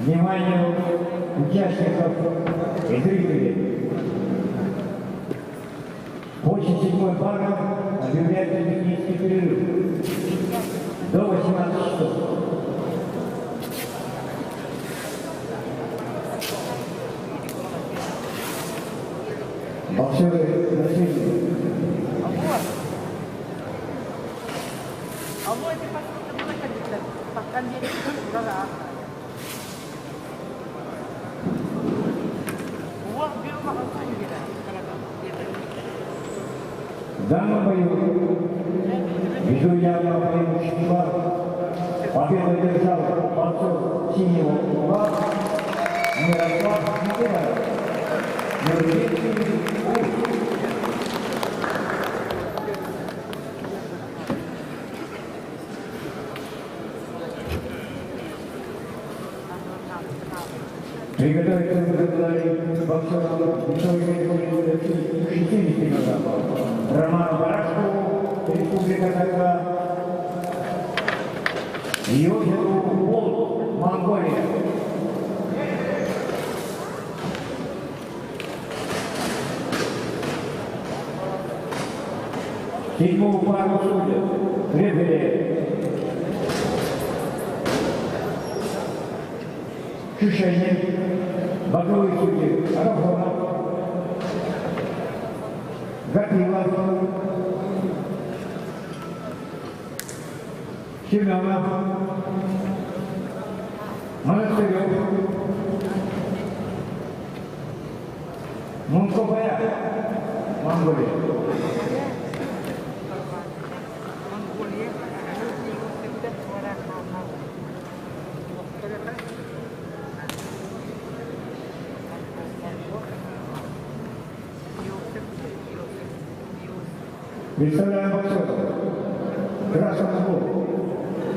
Внимание участников и зрителей! После 7-й пары объявляется технический перерыв до 18 часов. Боксеры засвидели. В данном бою, ввиду явного преимущества, победу одержал борцов синего угла Мирослав Николаев. Приготовиться к возглавлению боксером весовой категории 60 кг Роману Барашкову Республика Казахстан. Йозефу Болт, Монголия. Седьмую пару судеб. Рефери. Шишенин. Боковые судьи. Рафонов. Гатилов. Семенов. Монастырев. Мункобая. Монголия. Представляем боксеров. Красный угол.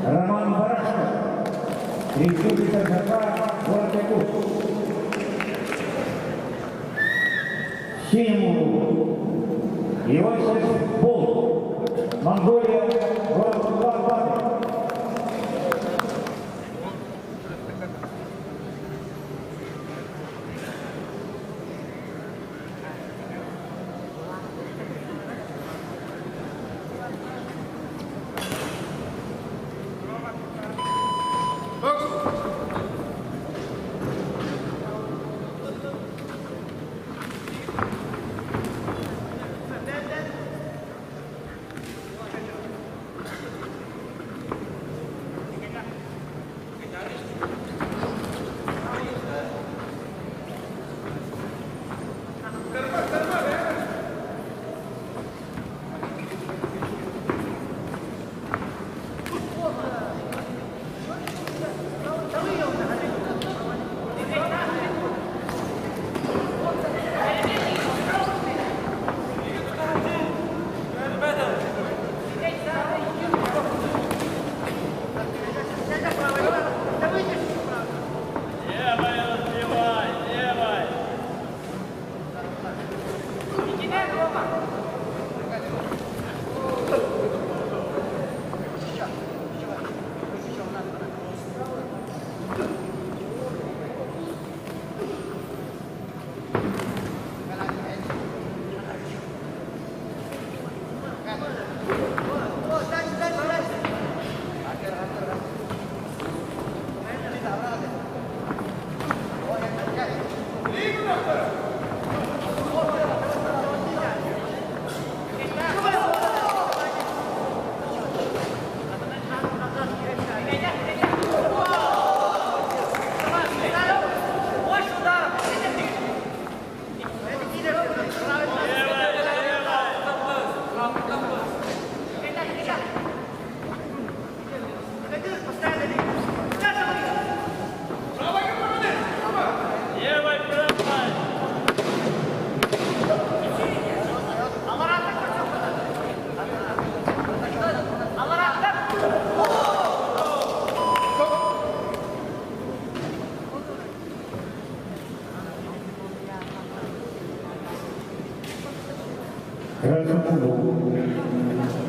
Роман Барашко. Республика Казахстан. Город Якутск. Синему углу. Иосиф Болт. Монголия. Город Улан-Удэ.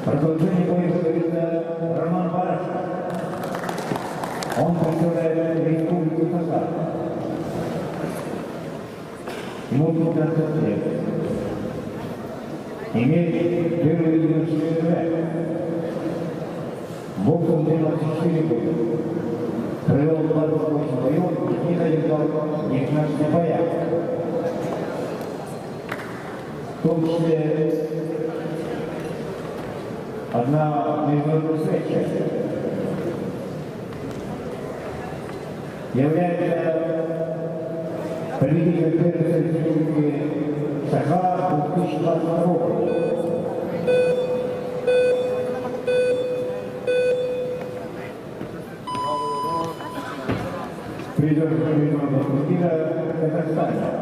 Продолжение боя говорится Роман Барашко. Он представляет Республику Казахстан. Ему 15 лет. Имеет первый юношеский РВ. Боксом 24 года. Провел 28 боев и наиграл 19 боях. В том числе одна международная встреча. Является победителем первой республики Саха 2022 года. Призер международного турнира в Казахстане.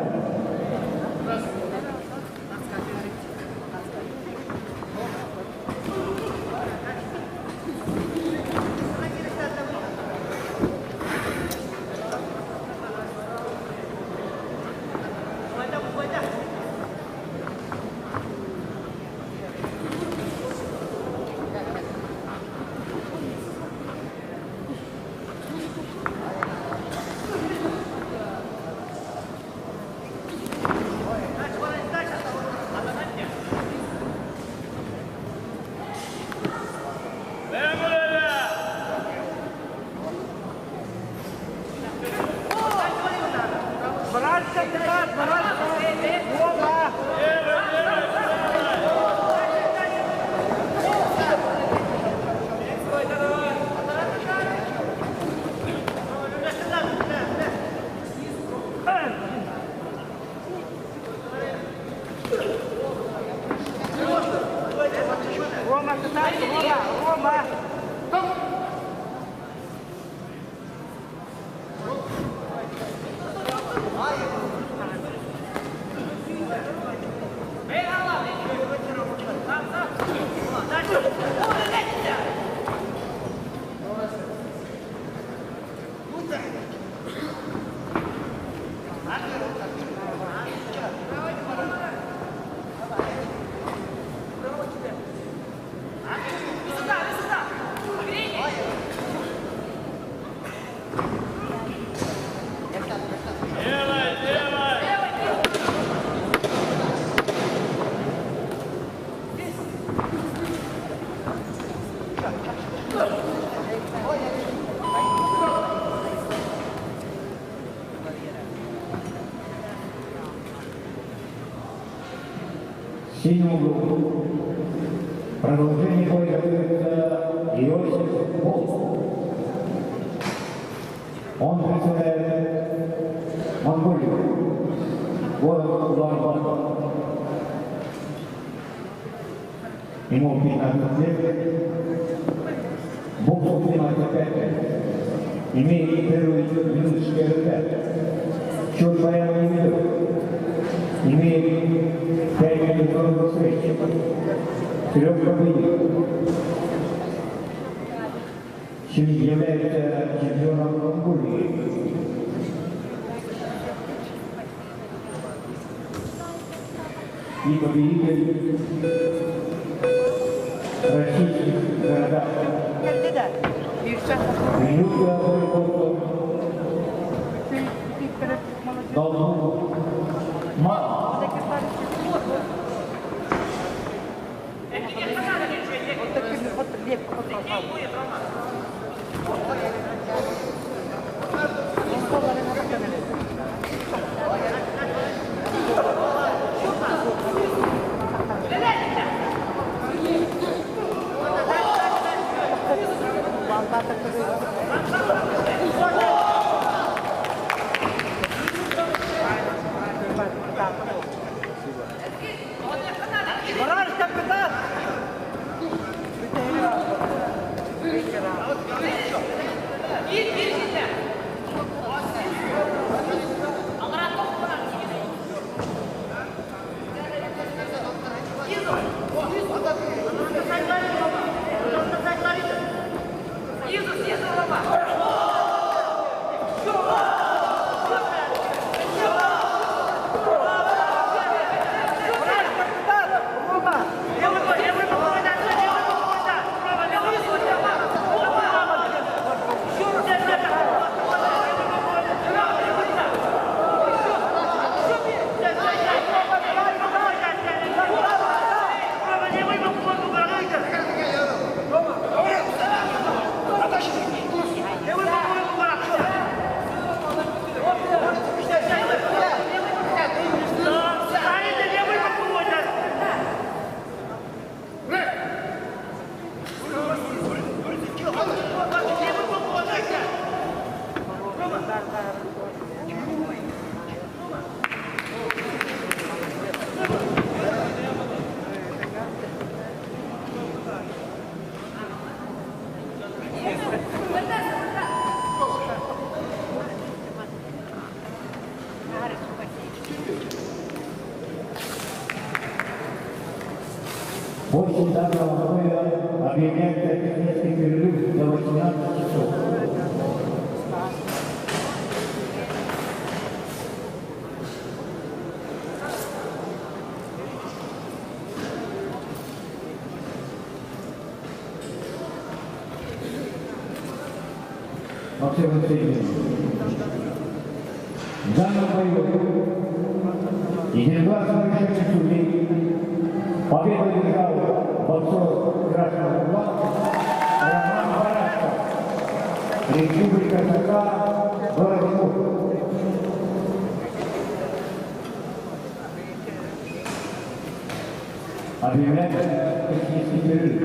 синему углу. Продолжение боя готовится Иосиф Волк. Он представляет Монголию. Город Улан-Батор. Ему 15 лет. Боксу занимается 5 лет. Имеет первый юношеский РТ. Счет боя не ведет. Имеет 5 международных встреч. 4 победителей. Является чемпионом Монголии. И победитель российских городов. Минута бойкота. Должно мало. После данного боя объявляется технический перерыв до 18 часов. Максим Алексеевич, в данном бою единогласно решение судей победу одержал боксер красного угла Роман Барашков, Республика Саха, город Мур. Объявляется технический перерыв.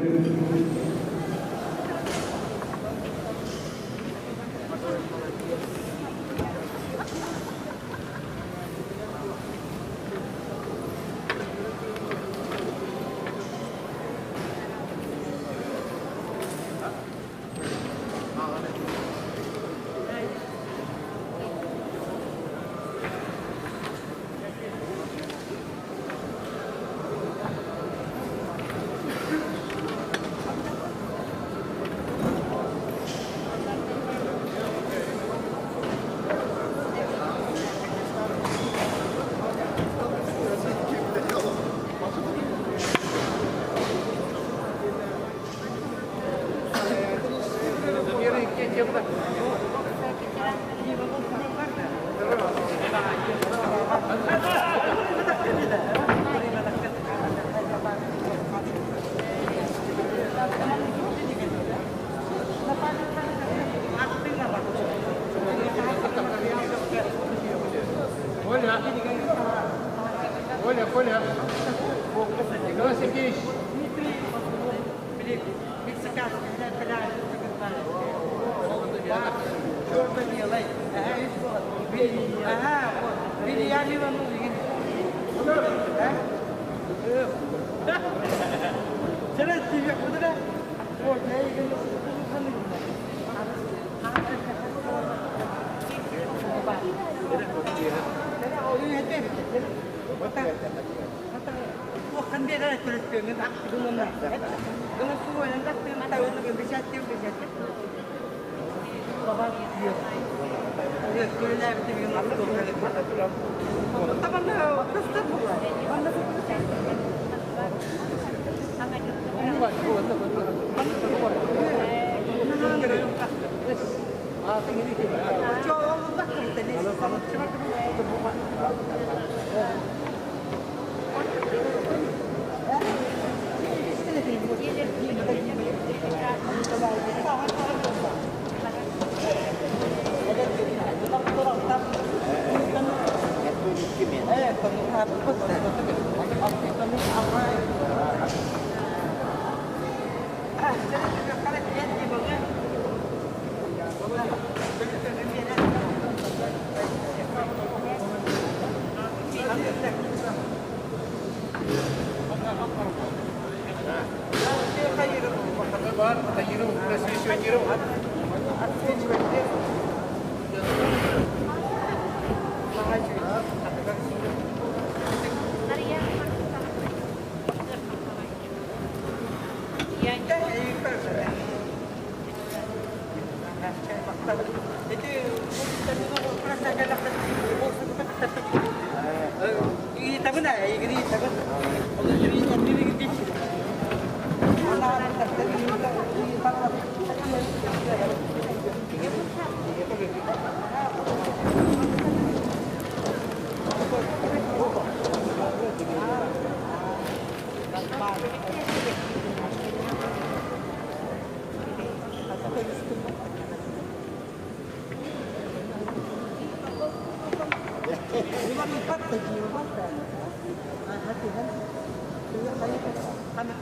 Коля. Николай Сергеевич. Kan dia dah tulis dengan tak dengan semua yang tak tahu dengan bisa Bapa dia. Dia tulis lagi dengan apa tu? Tapi mana custom? Mana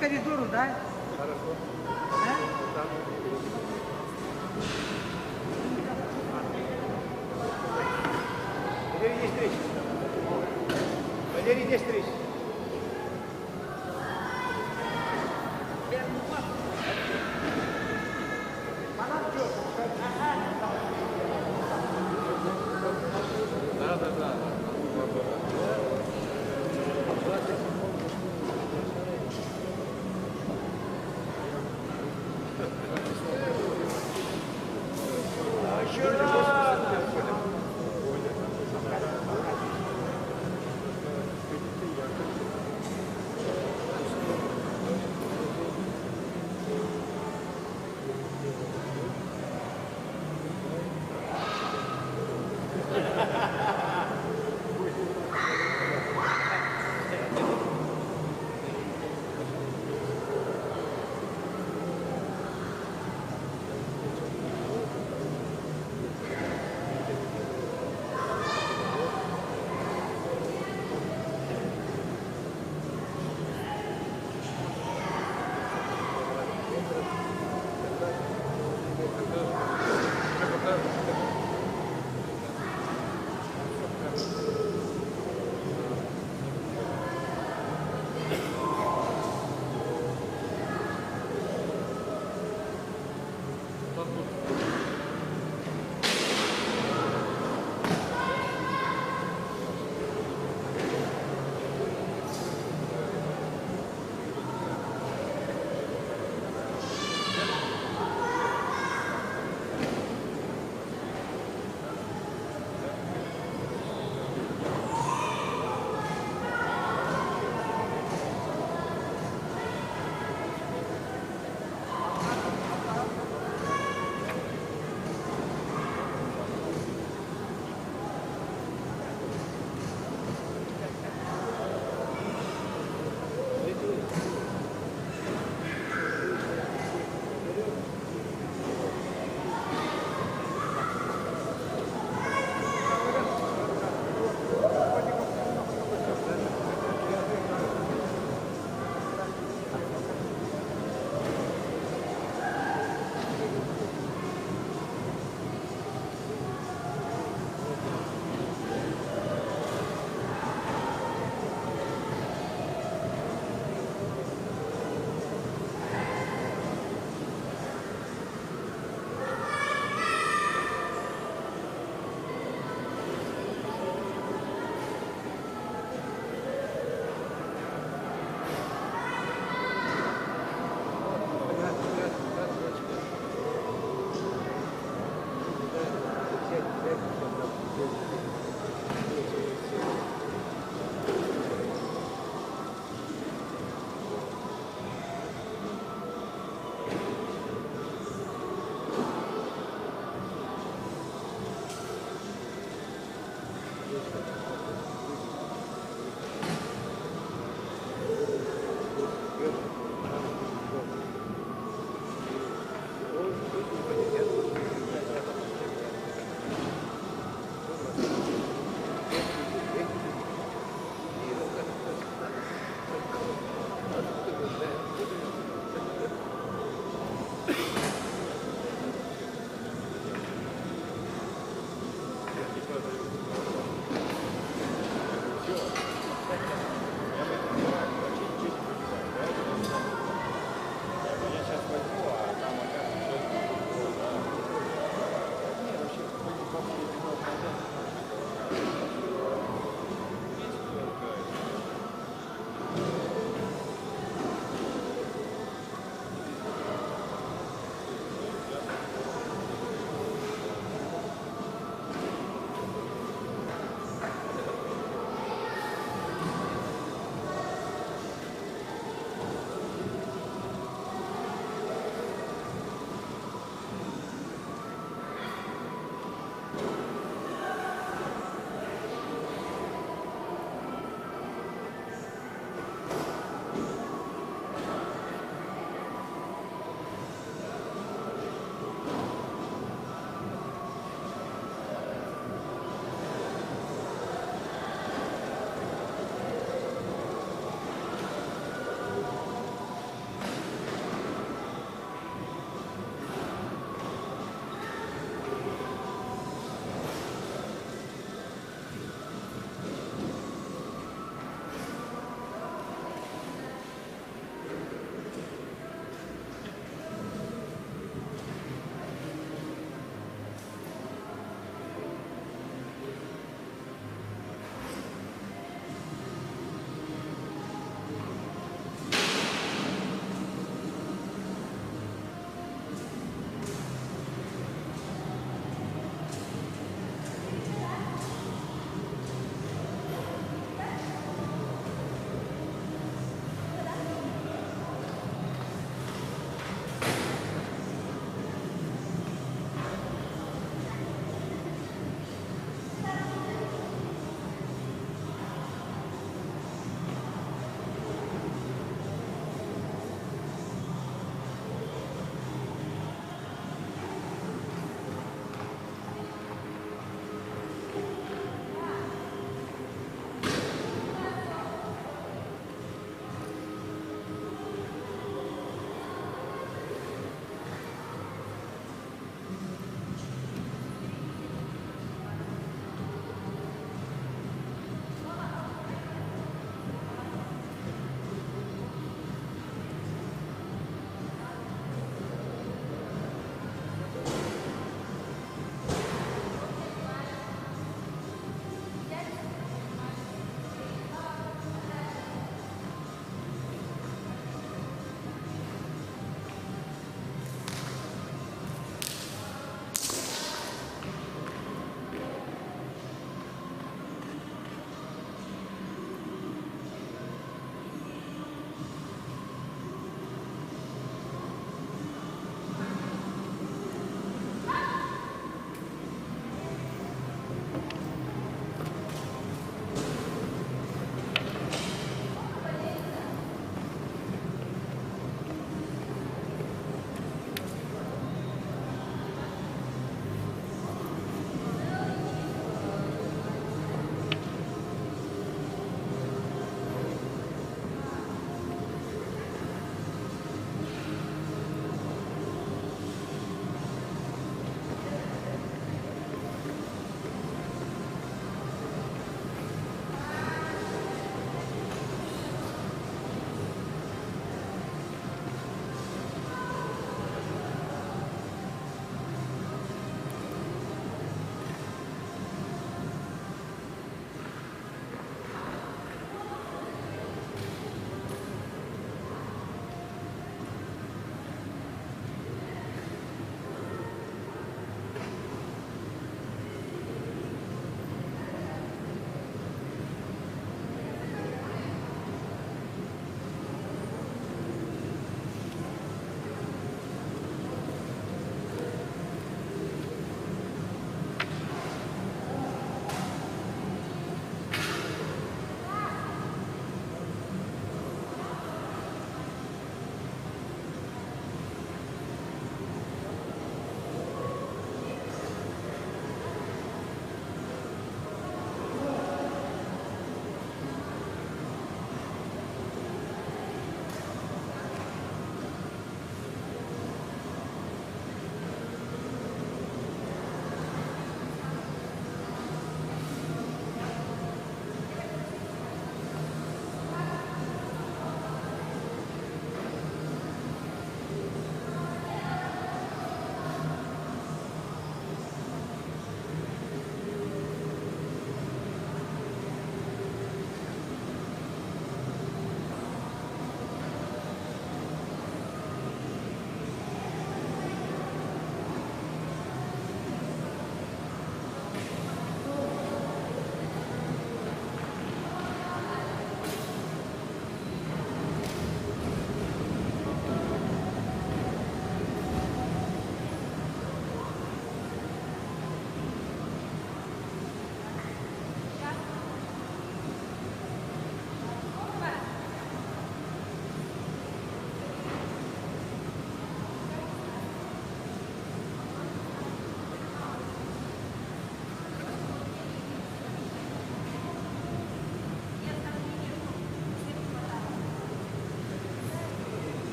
Коридору, да? Хорошо. Да? Валерий, здесь встреча. Валерий, здесь встреча. Да.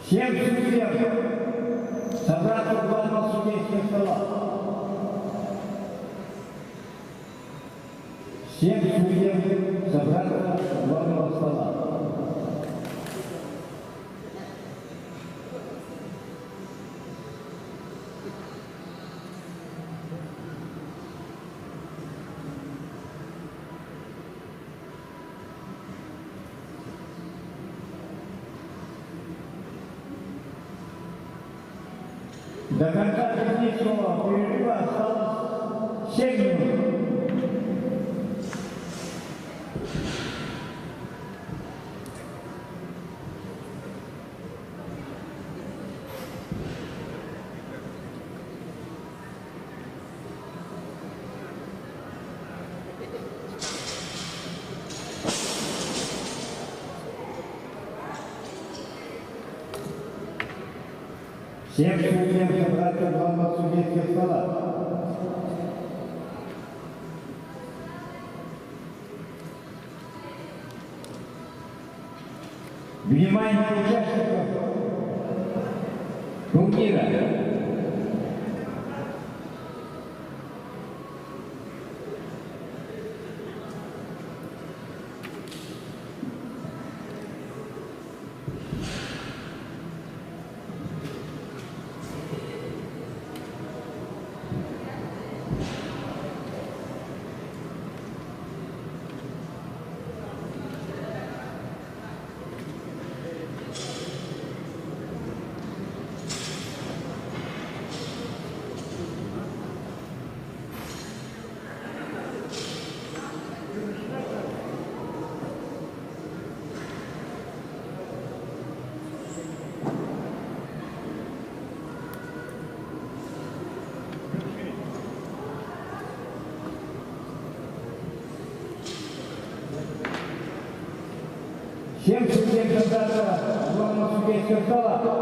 Всем судьям собраться у главного судейского стола. Всем судьям собраться у главного стола. До конца технического перерыва осталось 7 минут. Всем судьям собраться у главного судейского стола. Внимание участников турнира! Всем судьям собраться у главного судейского стола.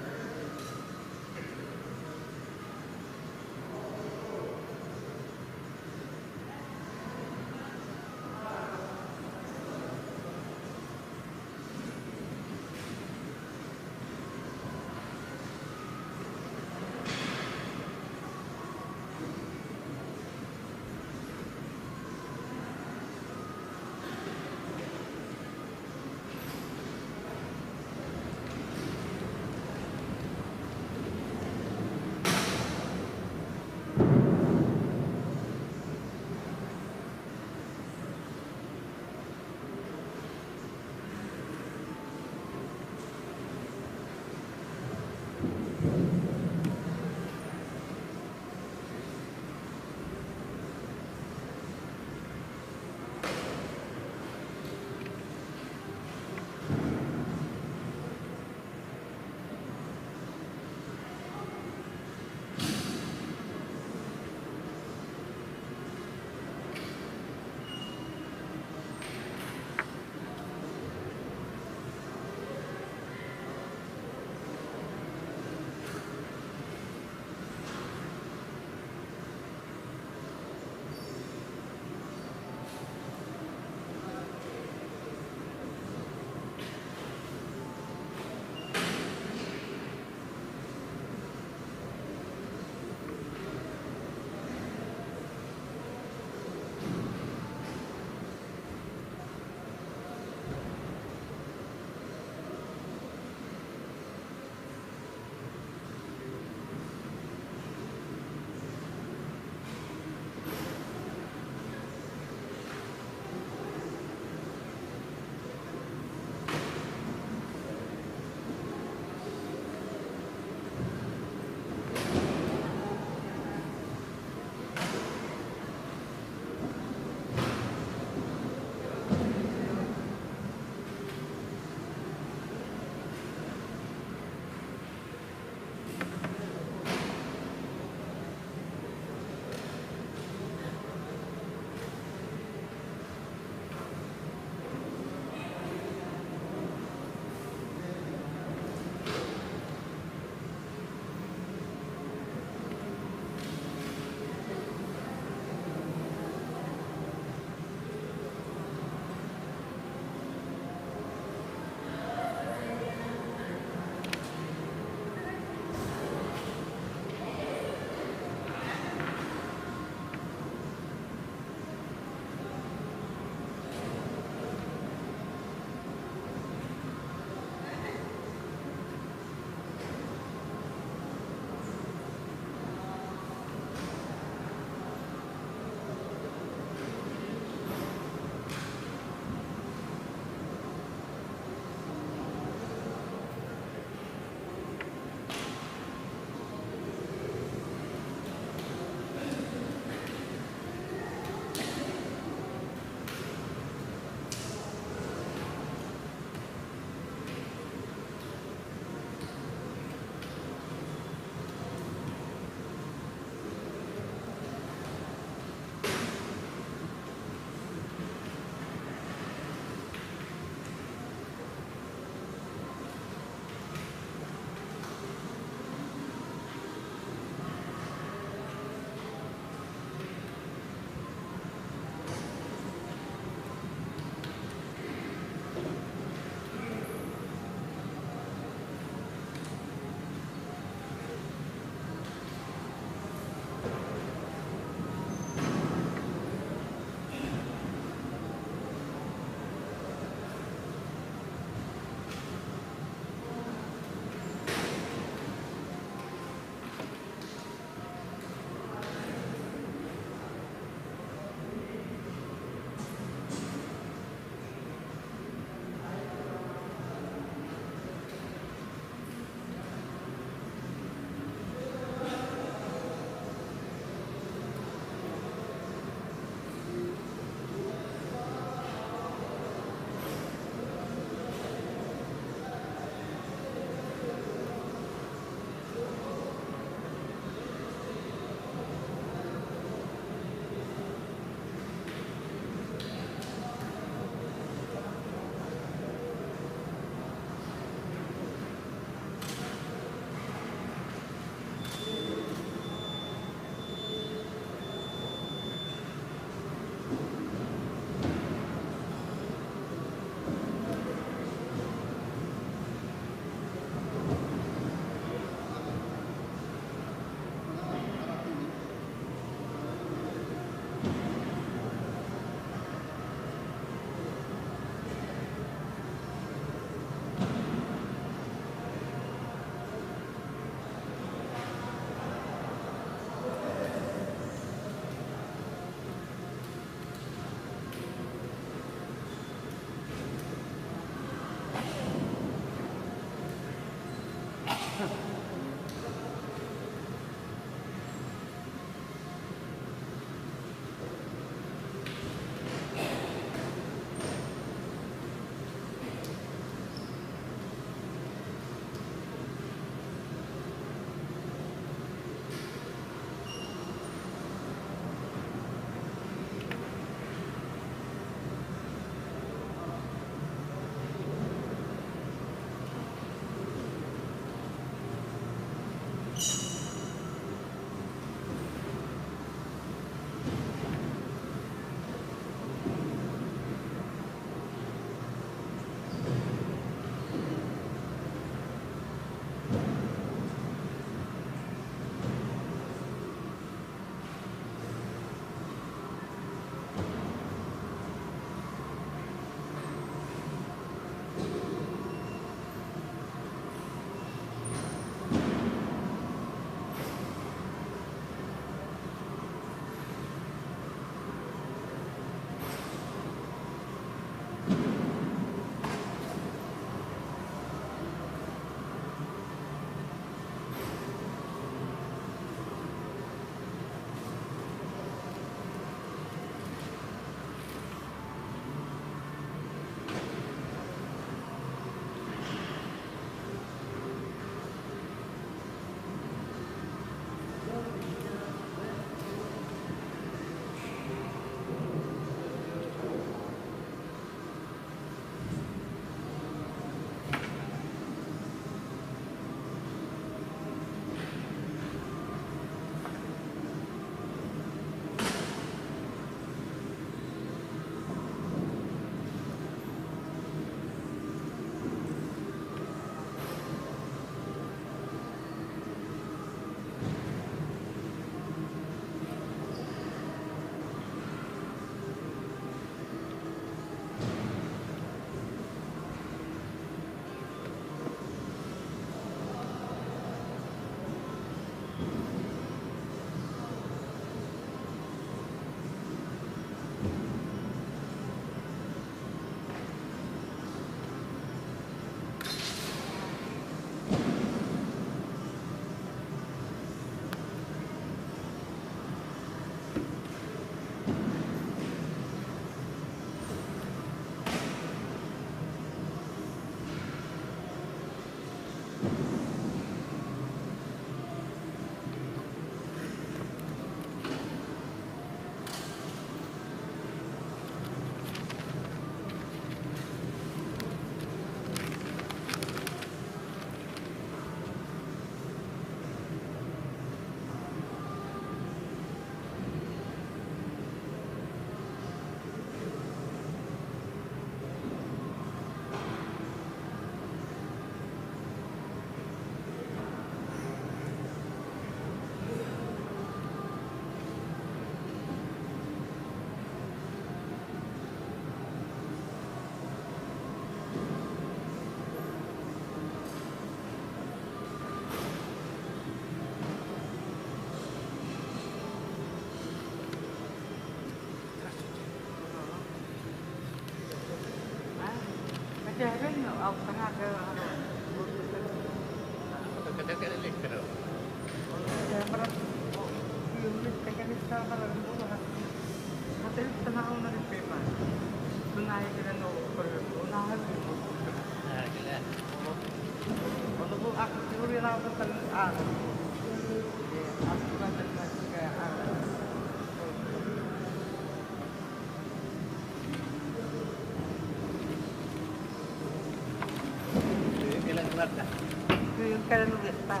Yung kailan ulit pa.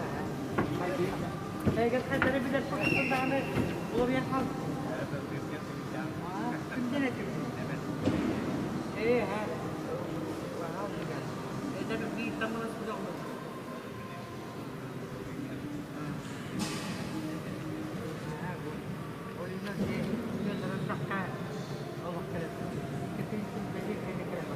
Kaya kasi television pa kasi ang dami. Oriental House. Hindi na ito. Ha? Wow, jadi kita malas sudah. Original sih, dia terletak kan. Oh, keren. Kita ini keren.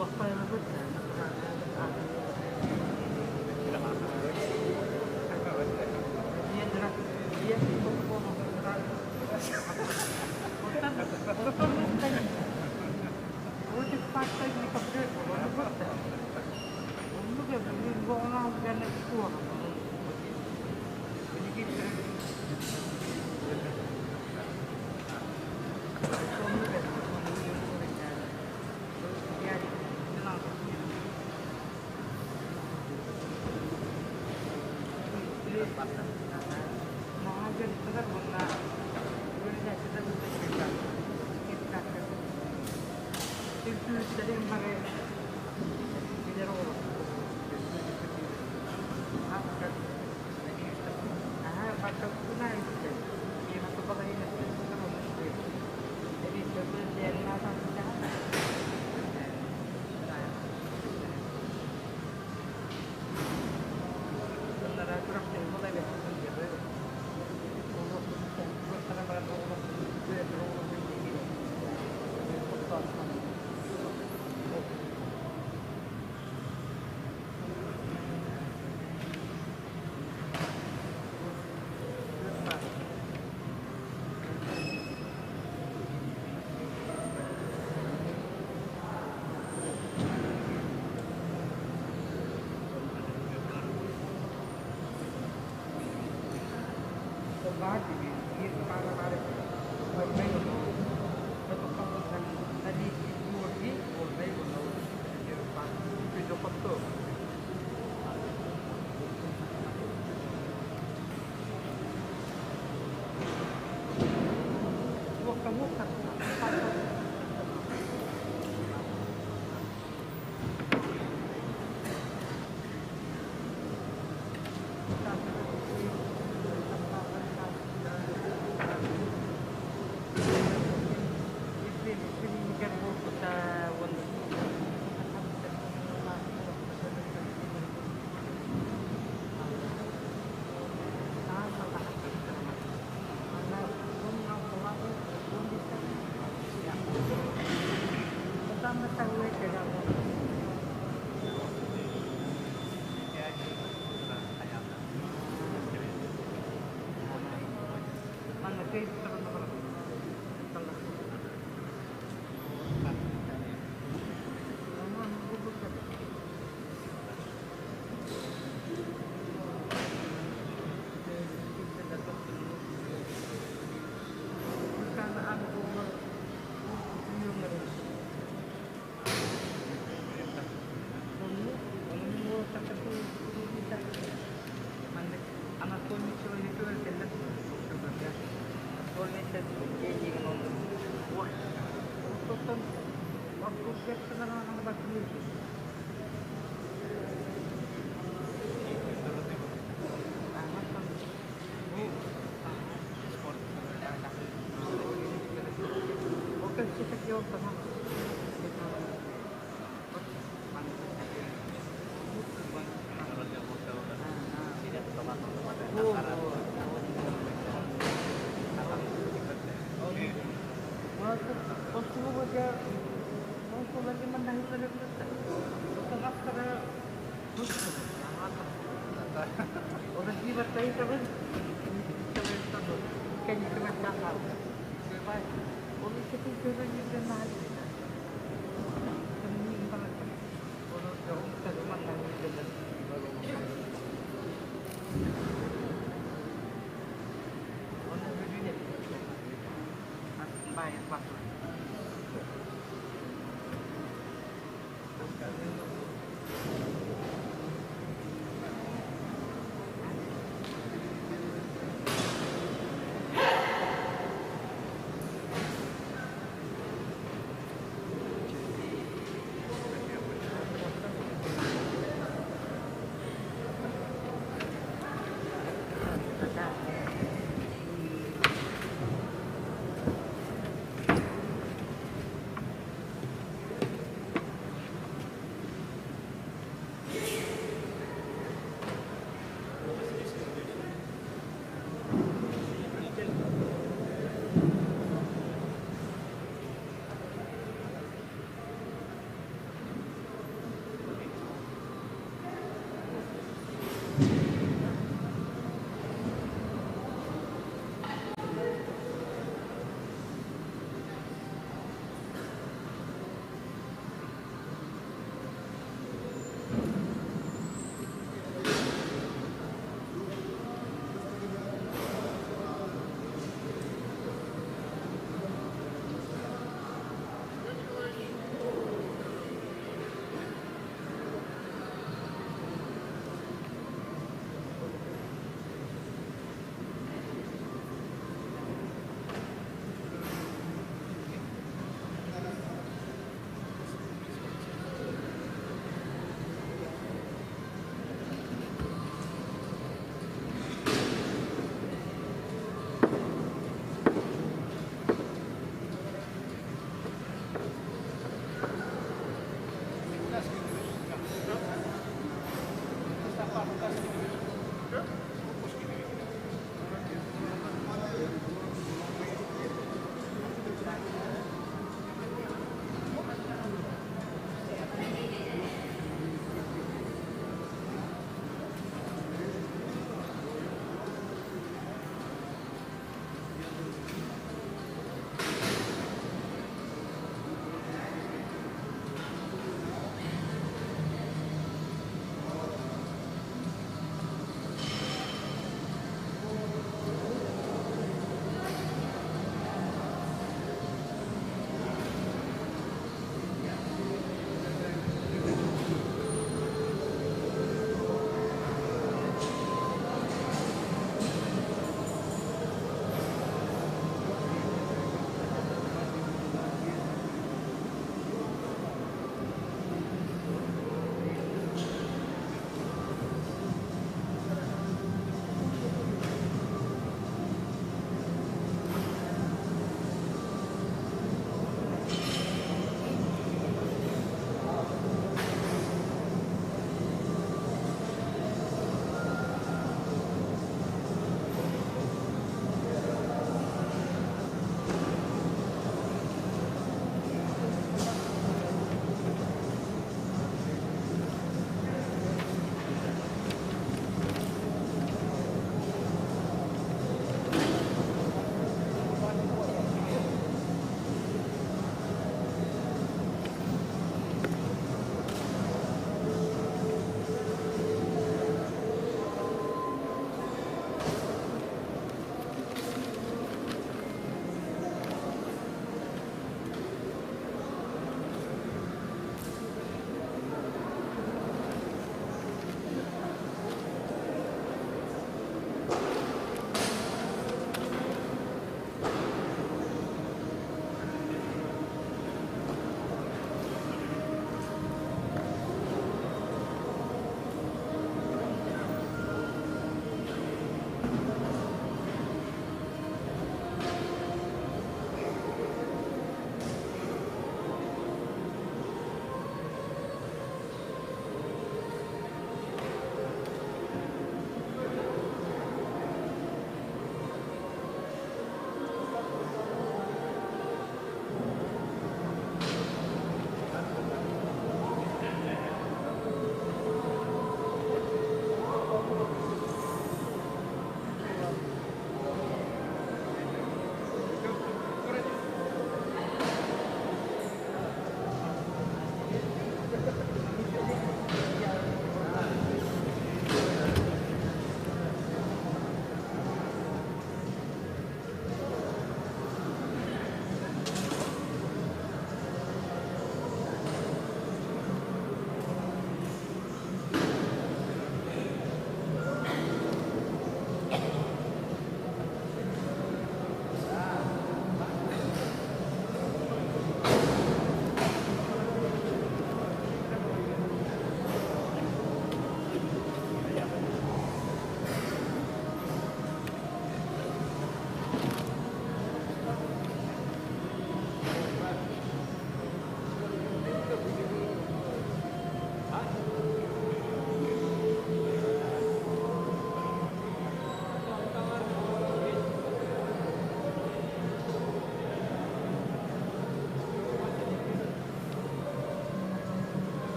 waktu yang berbeda. Dia gerak, dia itu ngomong gerak. Kalau di partai ini kerja, kalau berbeda. Untuk yang berdiri orang bukan itu orang. Jadi kita. Orang di bertai terus, kayaknya kena cakap. Orang itu juga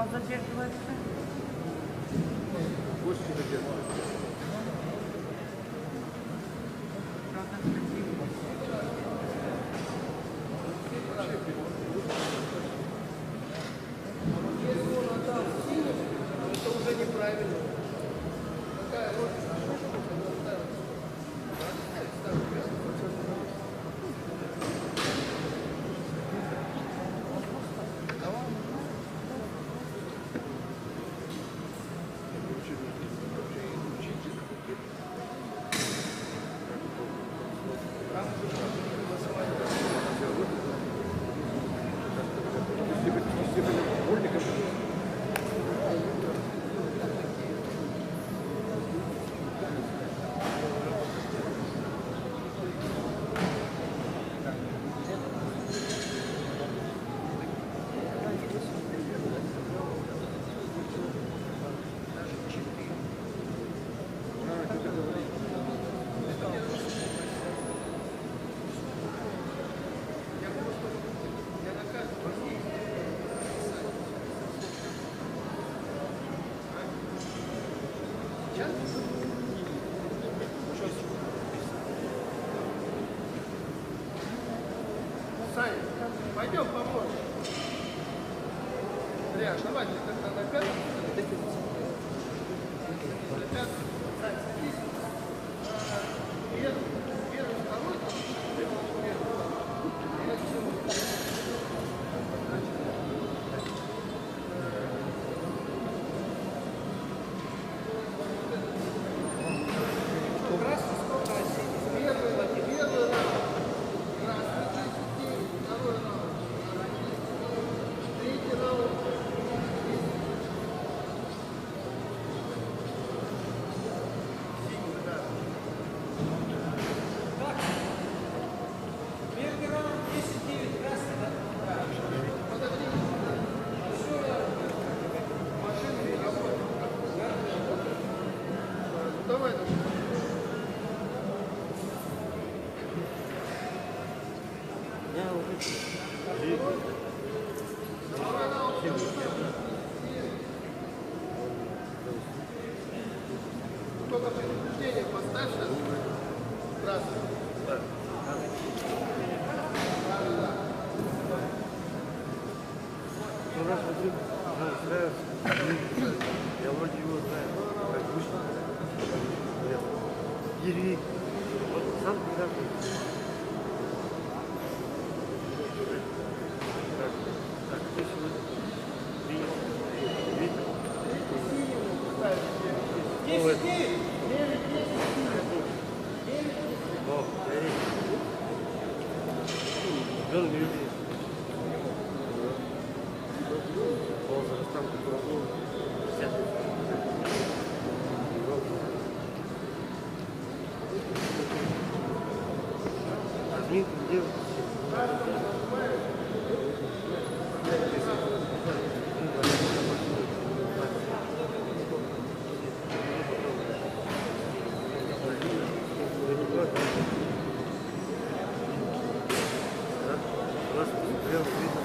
задерживается. Это уже неправильно. Какая роль? Саня, пойдем поможем. Ряш, давай, ты как-то на пятом. На пятом. Сань, садись. Первый, второй, красный, сколько осенний? Первый раунд. Красный, 39, второй раунд. Третий раунд. Синий, да. Первый раунд 10-9, красный, да? Подожди. Машины не работают. Давай, давай. Только предупреждение поставь сейчас. Красный. Да. Я вроде его знаю, как вышел. Ери. Вот сам недавно. Так, кто сегодня? Вид. 10-9! О, Ери. Жен любит. Возраст там, который был 50. Разминку делать. Раз посмотрел, видно,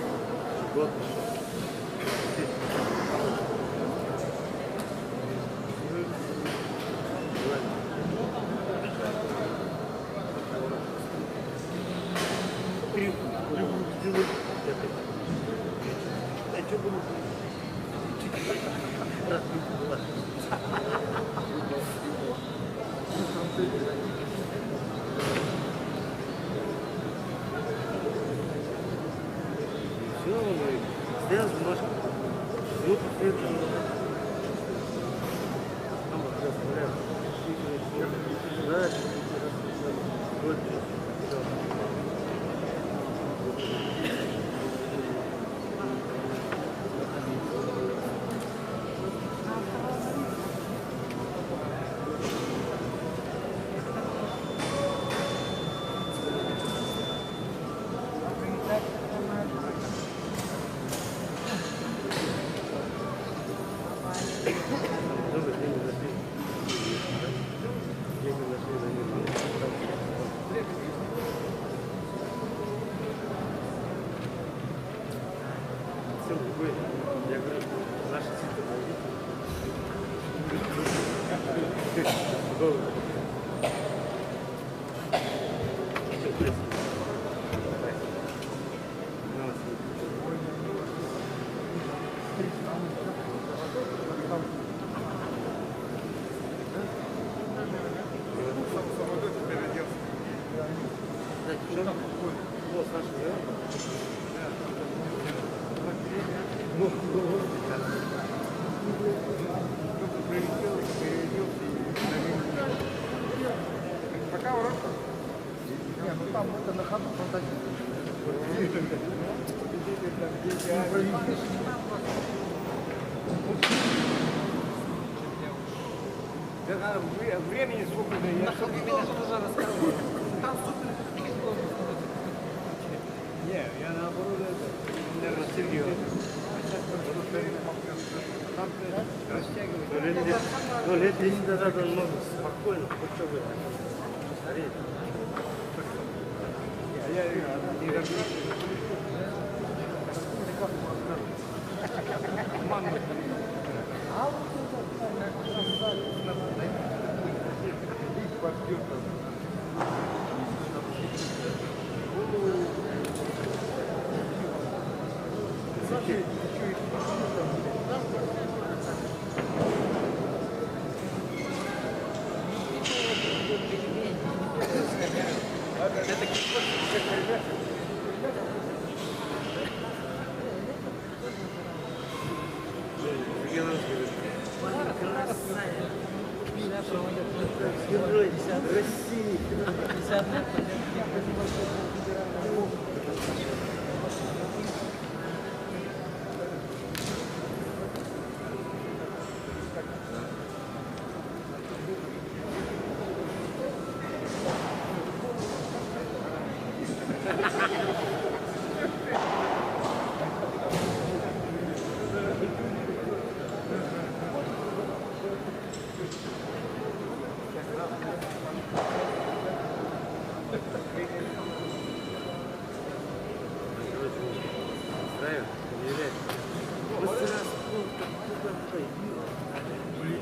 год. Все, сделал немножко. Ну, последний. Там вот расставляем. Дальше. Вот. Все. Я говорю, Наши ситы Пока урок. Не, ну там это на ходу фантазия. Времени сколько я тоже рассказывал. Там супер. Не, я наоборот это, наверное, Сергею. Там растягивать. Ну, лет 10 назад он мог спокойно, хоть что бы. Стареть. А я не люблю. Мама.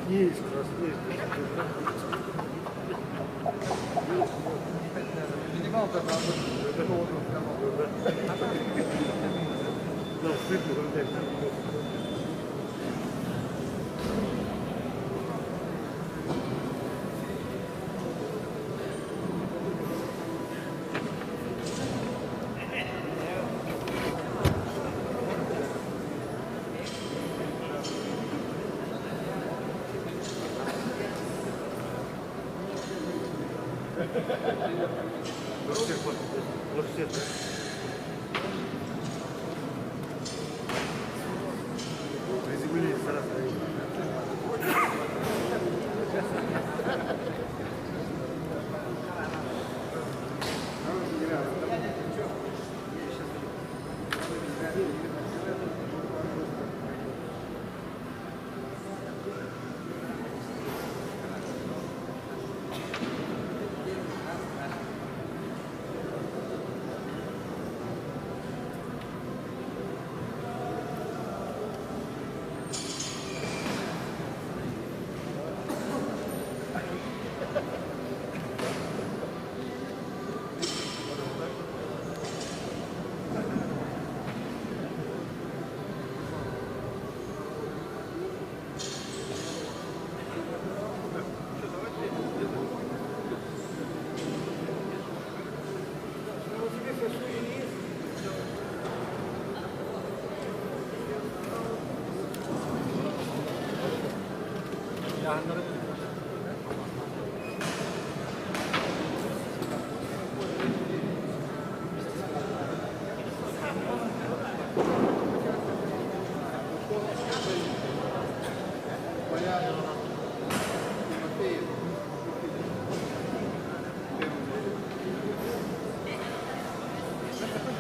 Есть красный. Минималка на Да, стыдно.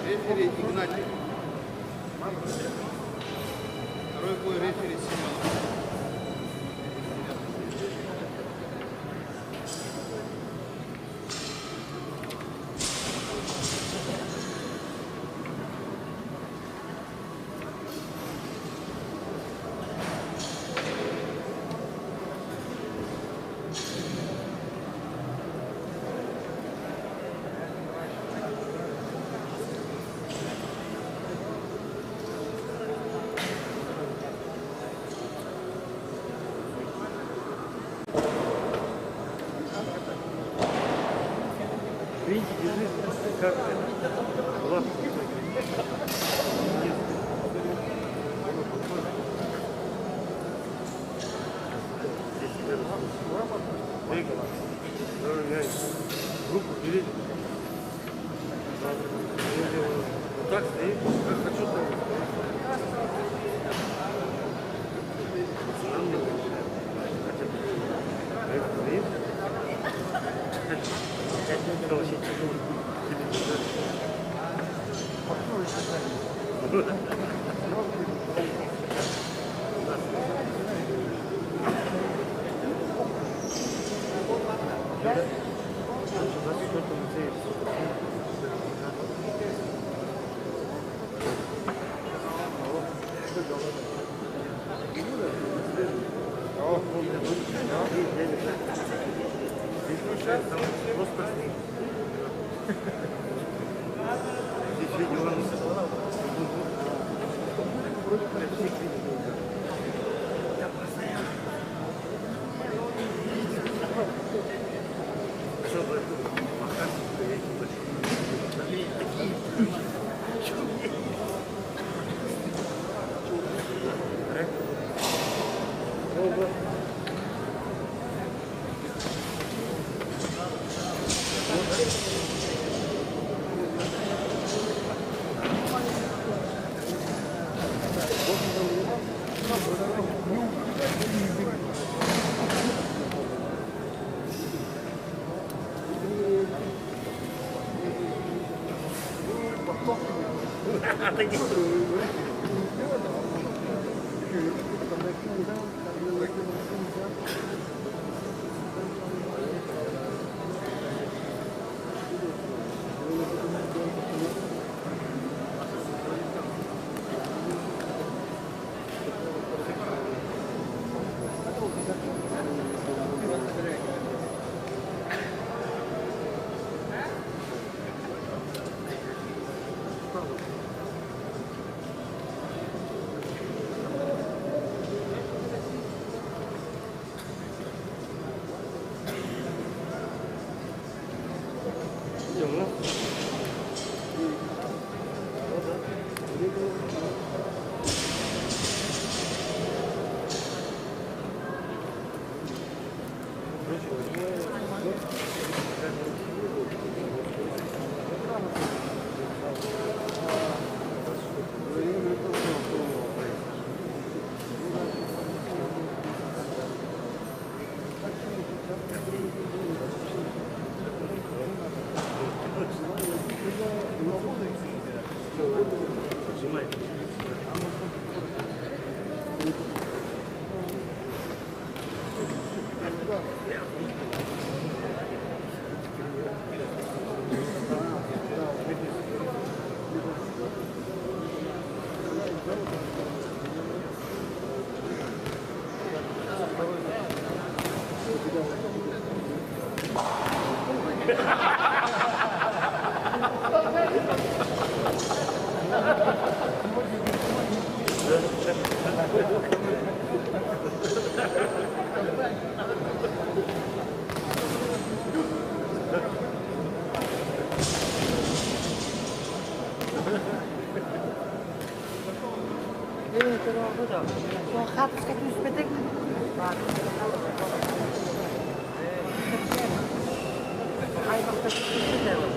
Рефери Игнатьев. Второй бой рефери Семенов. как это? Влад. Руку бери. Вот так стоит, как хочу там. Zo gaat het dus met ik. Hij mag dat vertellen.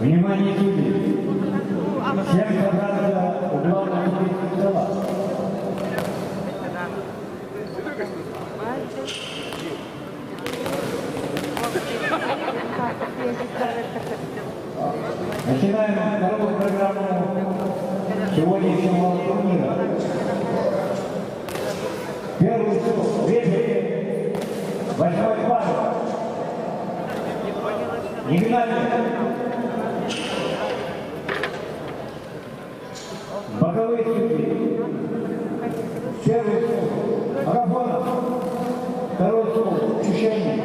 Внимание, судьи! Всем собраться у главного судейского стола. Начинаем вторую программу сегодняшнего турнира. Первый суд, рефери, 8-й пар. Игнатьев. Боковые судьи. Первый суд, Агафонов. Второй суд, Чущенник.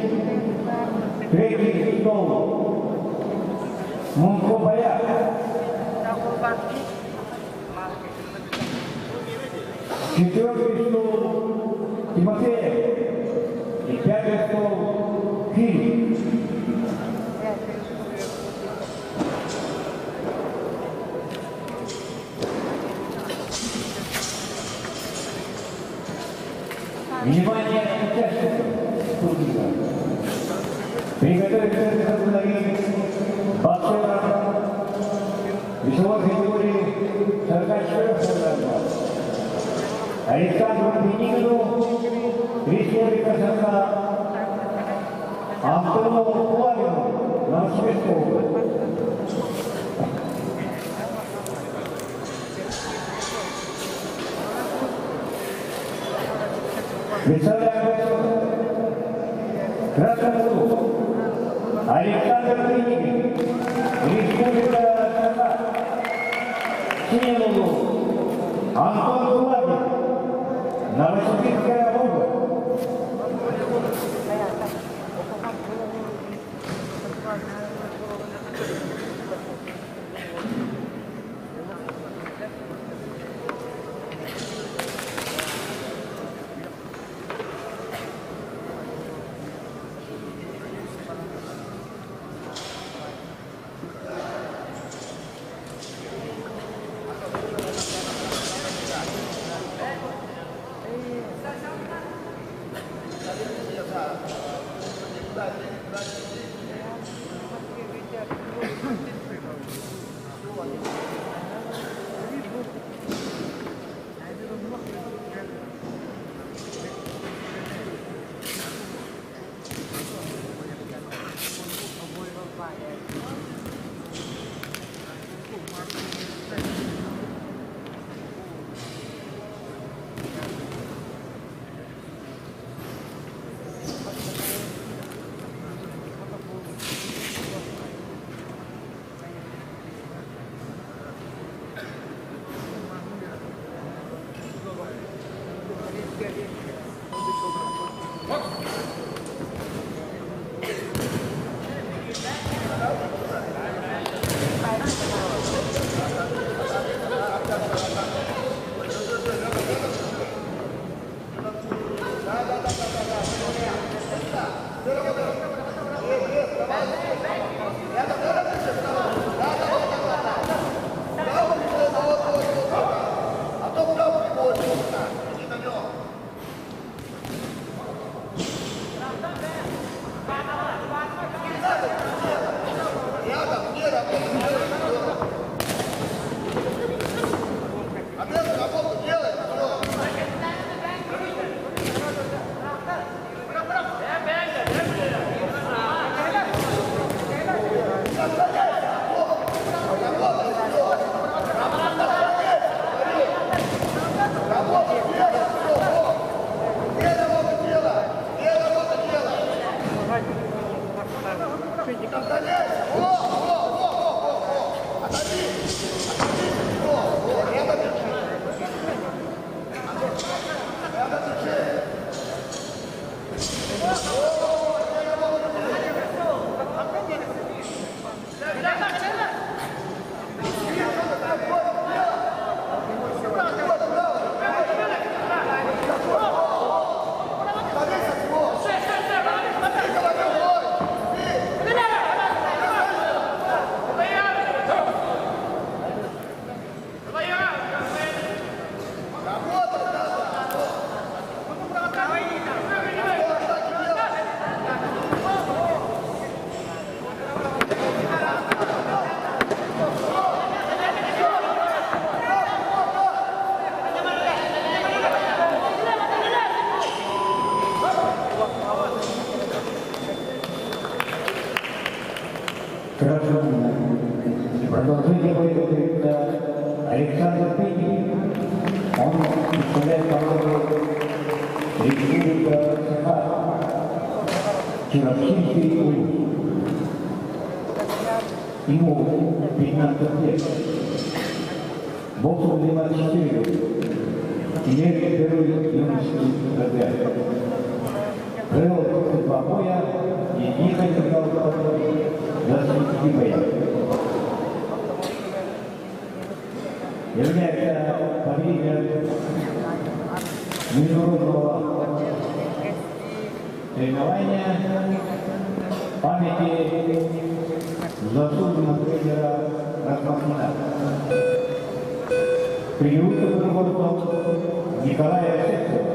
Третий стол, Мункобая. 4-й стол Тимофеев и 5-й стол Филипп. Внимание участников турнира. Приготовиться к возобновлению боксера весовой категории 44 кг. Александру Пеникину, Республика США, Антону Плавину, Новосибирская область. Представляем Красному Александр Пеникин, Республика США, Синему Антон Плавин, Новосибирская область. Продолжение боя Александр Пеникин. Он представляет команду Республика США. Черновсинский клуб. Ему 15 лет. Боксом занимается 4 года. Имеет первый юношеский разряд. Провел 22 боя и не хотел за 30 боя. Является победителем международного соревнования памяти заслуженного тренера Расмахнина. Приютом работал Николая Сексова.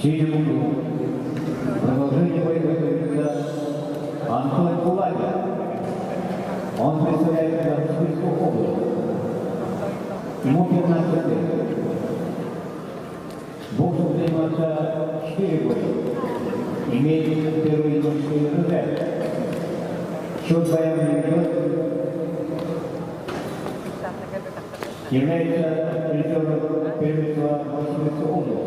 Седьмому продолжение боевой готовится Антон Кулагин. Он представляет Новосибирскую область. Ему 15 лет. Боксом заниматься 4 года. Имеет первый юношеский разряд. Счет боя не ведет. Является призером первенства Новосибирской области.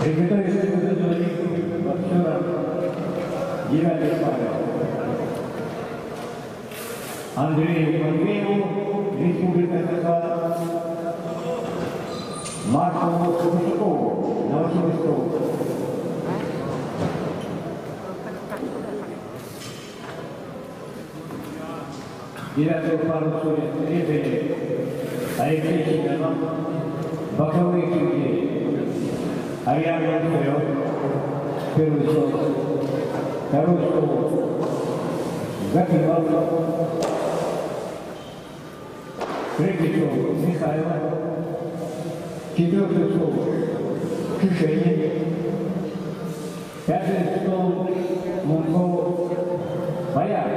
Приготовиться к этому боксера 9 пары. Андрею Матвееву, Республика Казахстан, Маркову Кушакову, Новосибирску. Девятую пару судят рефери Алексей Семенов, боковые судьи Ариан Монсеров, первый стол, второй стол Гакимов, третий стол Михайлов, четвертый стол Шишенин, пятый стол Мунков, Бояр.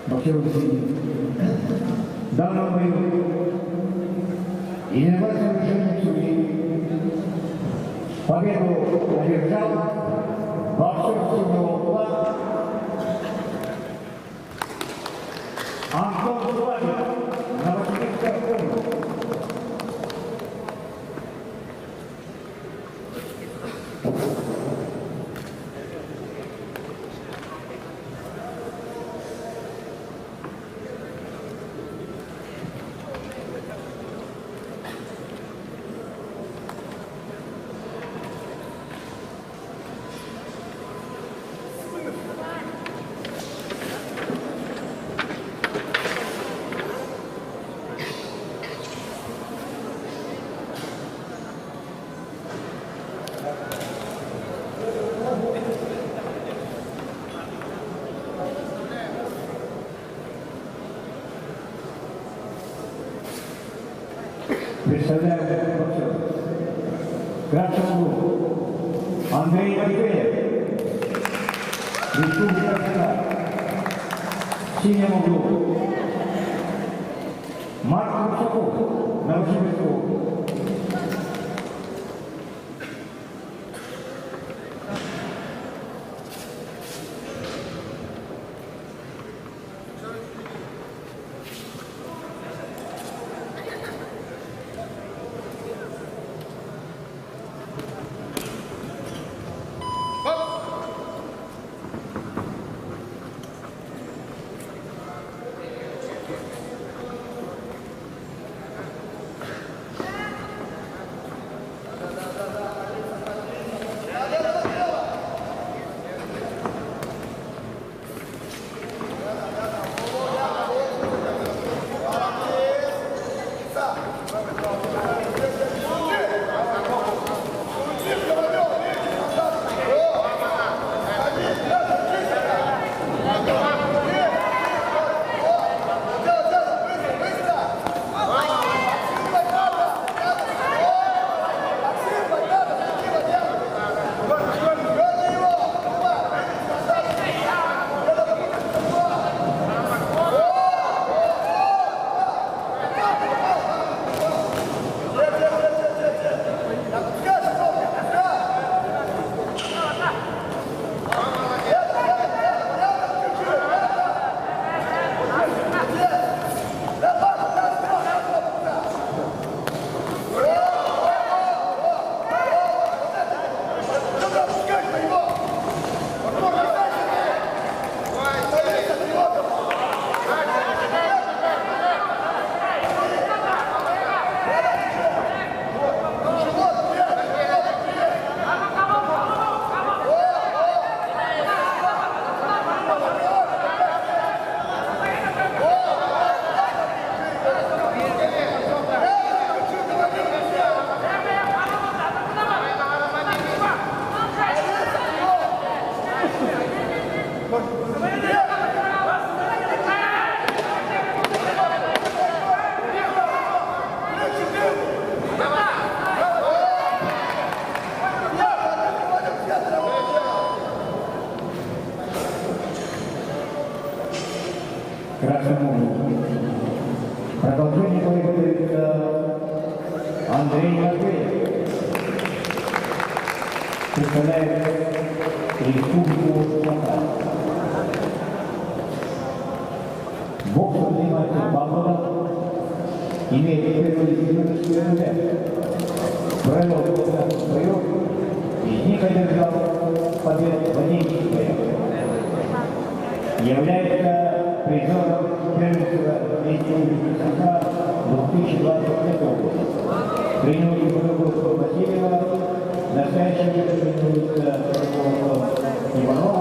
Боксеров в данном бою и на завершении судьи победу одержал боксер среднего угла Антон Славин, Новосибирская область. Представляем боксер. В красном углу Андрей Матвеев, Республика Казахстан. В синем углу Марк Кушаков, Новосибирская область. Продолжение будет Андрей Матвеев. Представляет Республику Казахстан. Боксом занимается 2 года, имеет первый юношеский разряд. Провел 15 боев, из них одержал победу в 11 боях. Является призером первенства Республики США 2025 года. Принял Иванова Васильева, настоящий тренируется Иванова.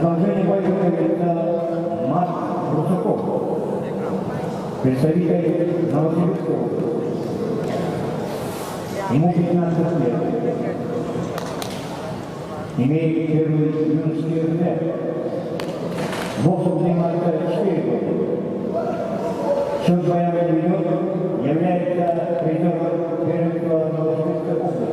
Продолжение боя это Марк Русаков, представитель Новосибирской области. Ему 15 лет. Имеет первый юношеский разряд. Боксом занимается 4 года. Счет боя ведет, является призером первенства Новосибирской области.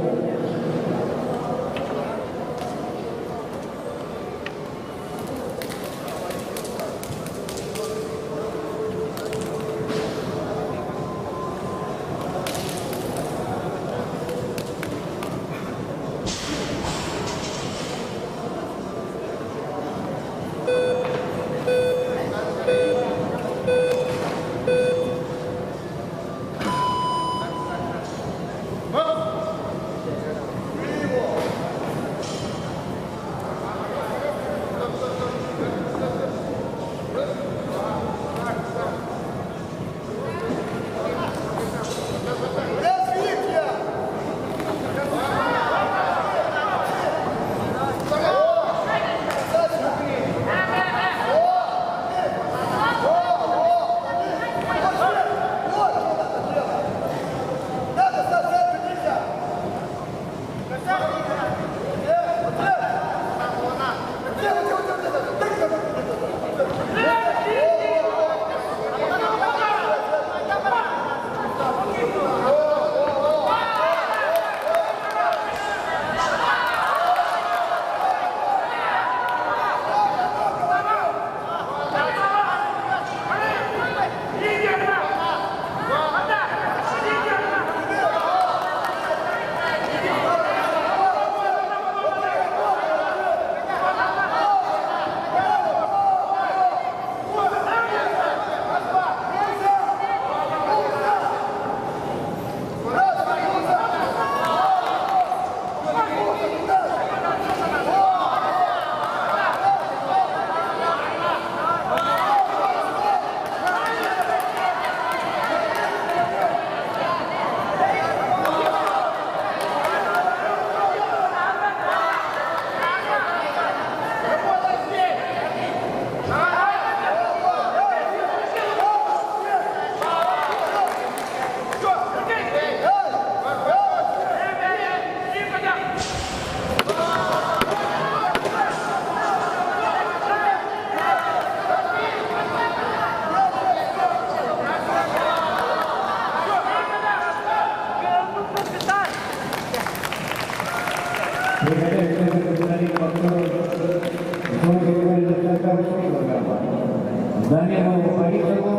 Дамирову Борисову,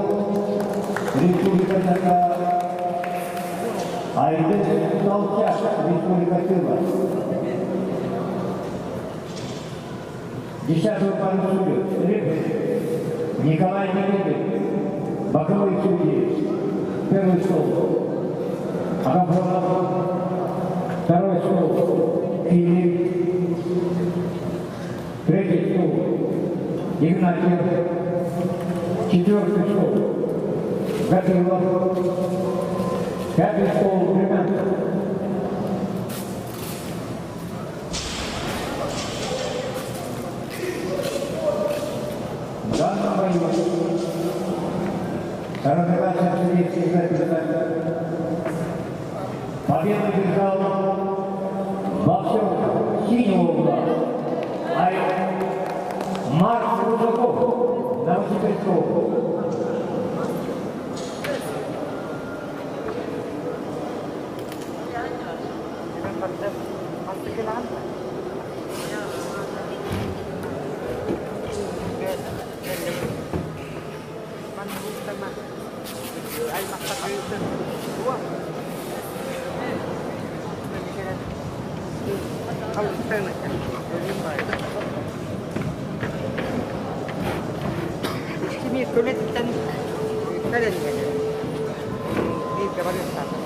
Республика Саха, Айдес Толчак, Республика Тыва. 10-ю пару судью, Рыбин, Николай Нелюбин, боковой судьи, первый стол, Агафонов, второй стол, Филипп, третий стол, Игнатьев, четвертый стол, Гатылов, пятый стол, Кременко. В данном бою организация судейских записок победу держал боксер синего угла, Марк Рузаков, Новосибирского. Kimi tulistan kalian kan? Ini kabarnya satu.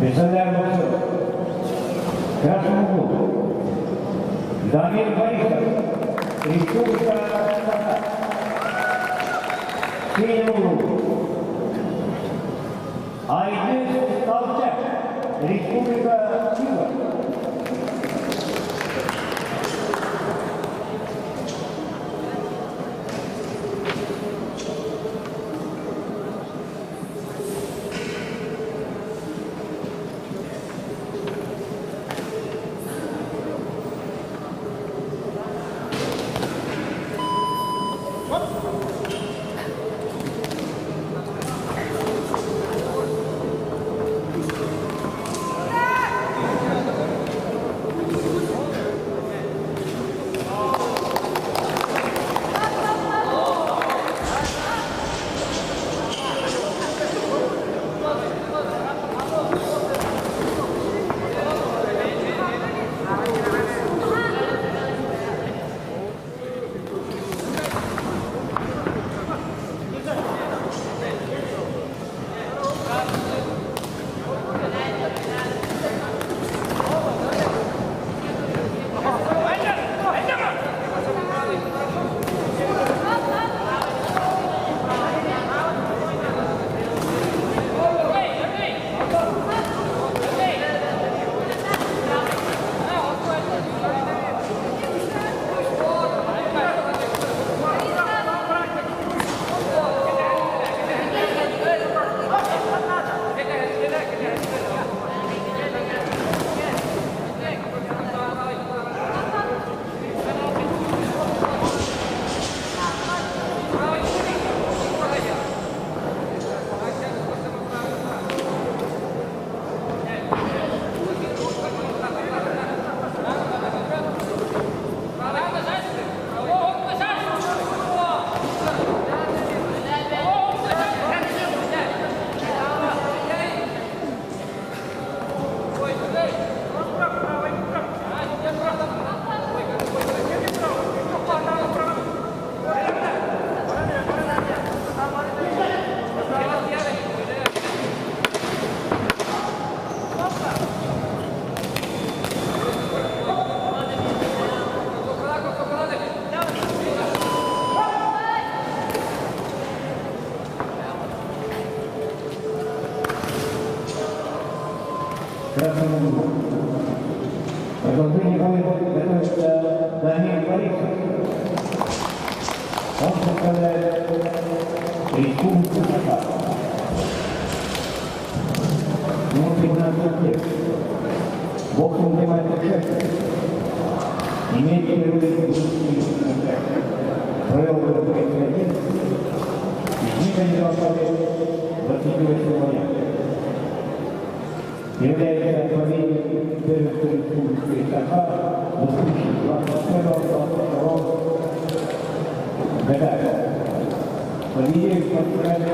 Представляем боксер. Красный угол. Дамир Борисов. Республика Саха. Синий угол. Айдес Толчак. Республика Тыва. Продолжение боя готовится Дамир Борисов. Он представляет Республику Саха. Ему 15 лет. Боксом занимается 6 лет. имеет первый контракт. Провел в 2011 и кандидат 28 января. Является правлением Пермской республики Саха в 2021-2022 годах. Победили в конкурсе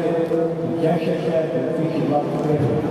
учащихся 2023 года.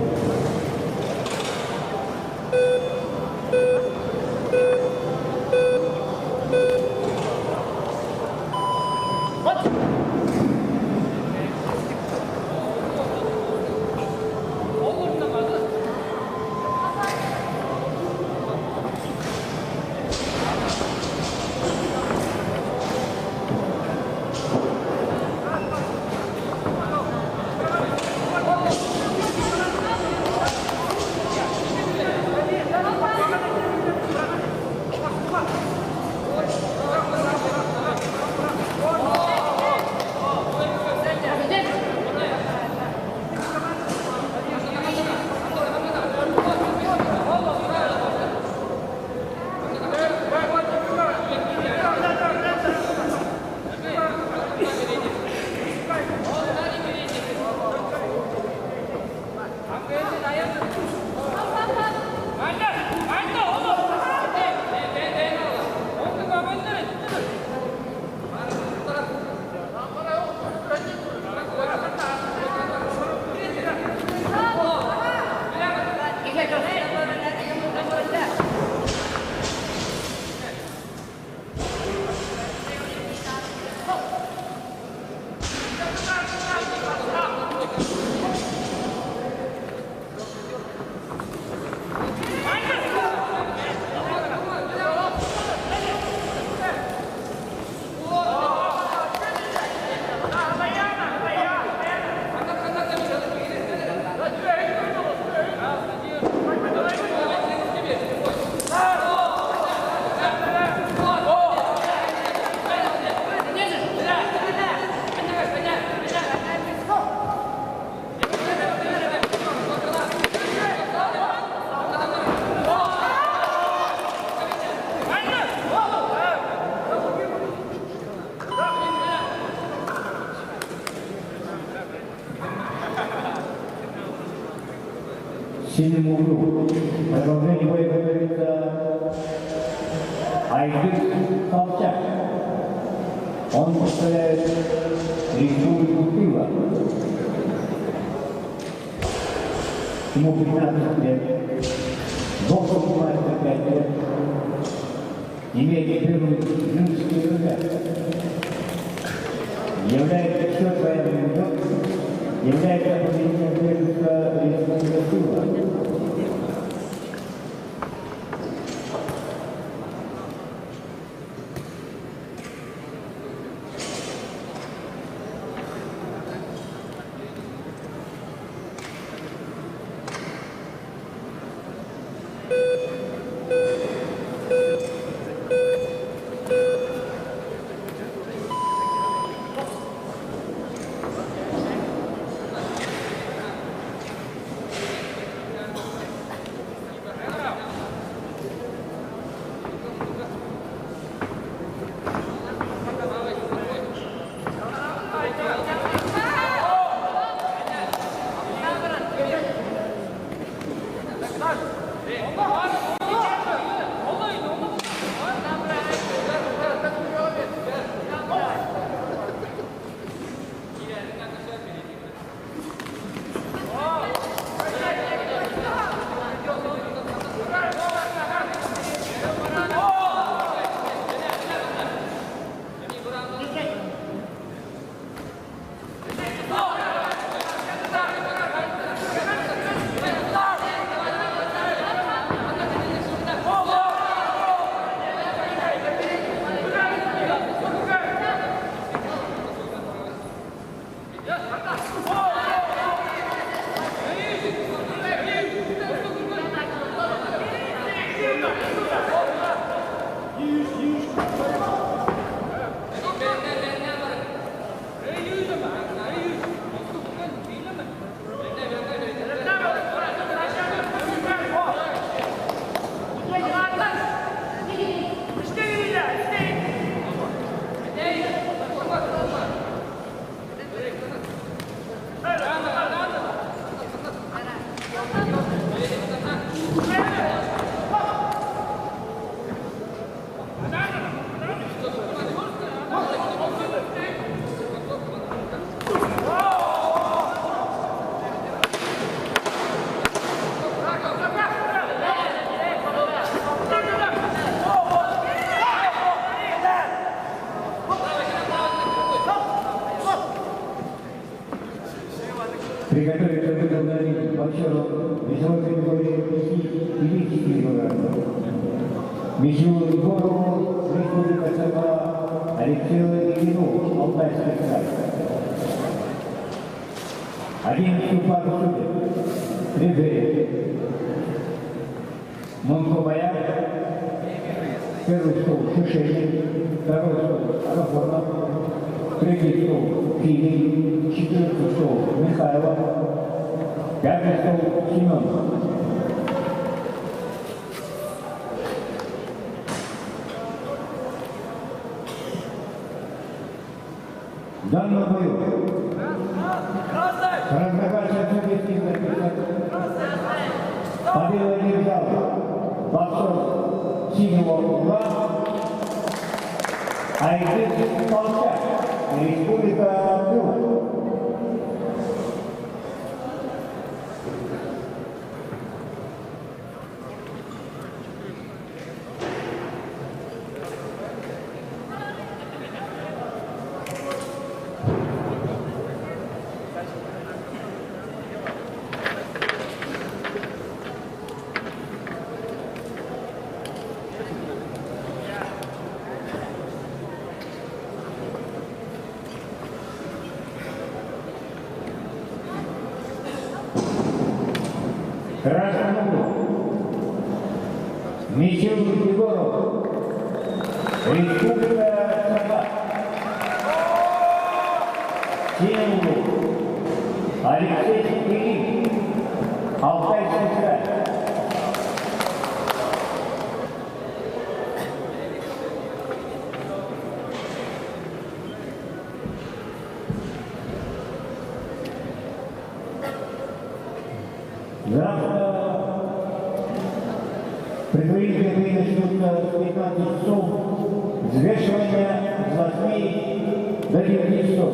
Синему углу. Продолжение боя говорится Айгыр Колчак. Он представляет Республику Тыва. Ему 15 лет. Должен занимается 5 лет. Имеет первую жинскую ребят. Является все своим идет. Является победителем Республики Тыва. Михаилу Егорову, Республика ЦК, Алексею Ильину, Алтайский край. 11 пару судей. Ребят. Монкобая. Первый стол Шишелин, второй стол Агафонов, третий стол Килин, четвертый стол Михайлов, пятый стол Семенов. В данном бою разрывается судейский записок. Победу одержал боксер синего угла Айдыс Полчак, Республика Тыва. Красному Михаил Егоров, Республика ЦК. Синему Алексей Ильин, Алтайский край. Завтра предварительные бои начнутся в 15 часов, взвешивание с 8 до 9 часов.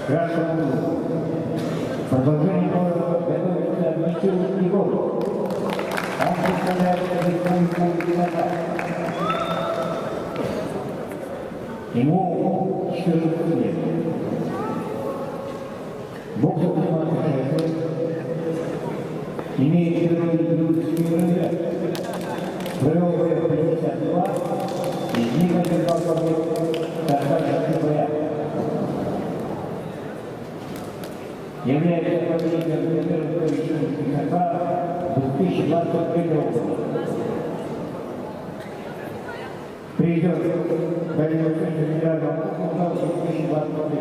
Красному продолжение боя готовится Михаил Егоров. Он представляет Республику ЦК. Ему 14 лет. Боксер занимается 6 лет. Имеет первый юридический разряд. Провел боя 52 и не потерпел боя. Является победителем первого ЦК 2023 года. Придет Галилеоцентр Федерального округа 2023 года.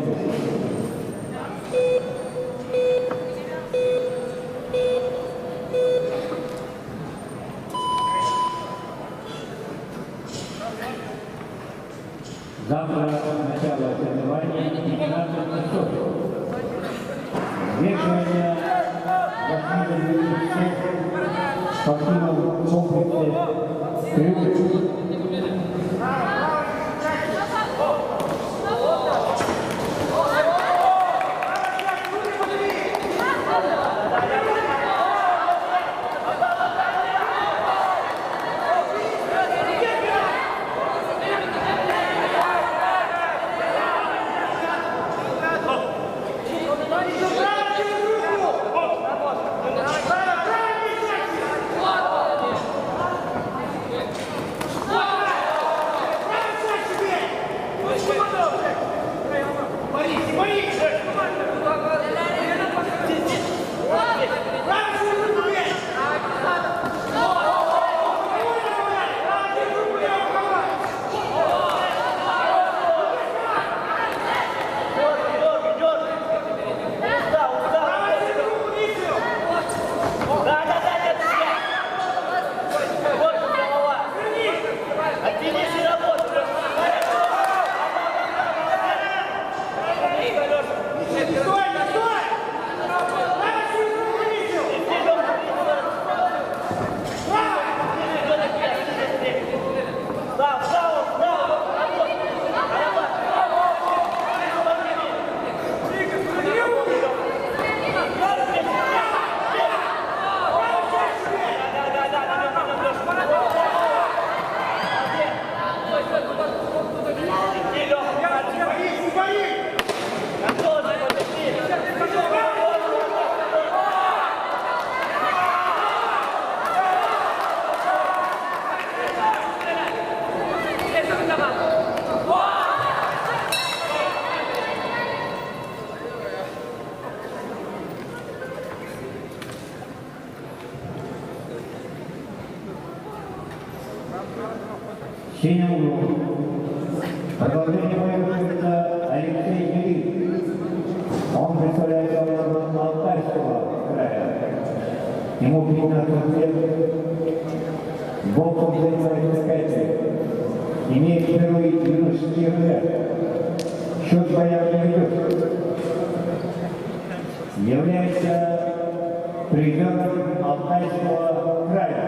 Завтра начало соревнований 15 часов. Вешание воспитанных всех в спортивном комплексе «Крюк». В синем углу. Продолжение боя находится Алексей Мелик. Он представляет команду Алтайского края. Ему 15 лет. Боком занимается скайпер. Имеет первый юношеский разряд. Счет боя не ведет. Является призером Алтайского края.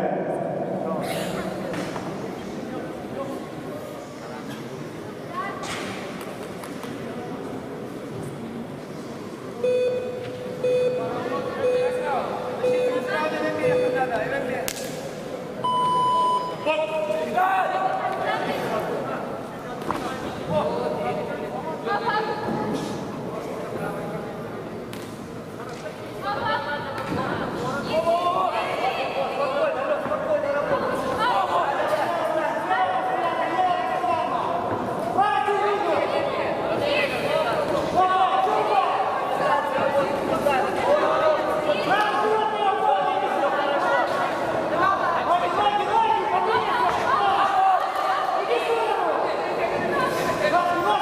Come on!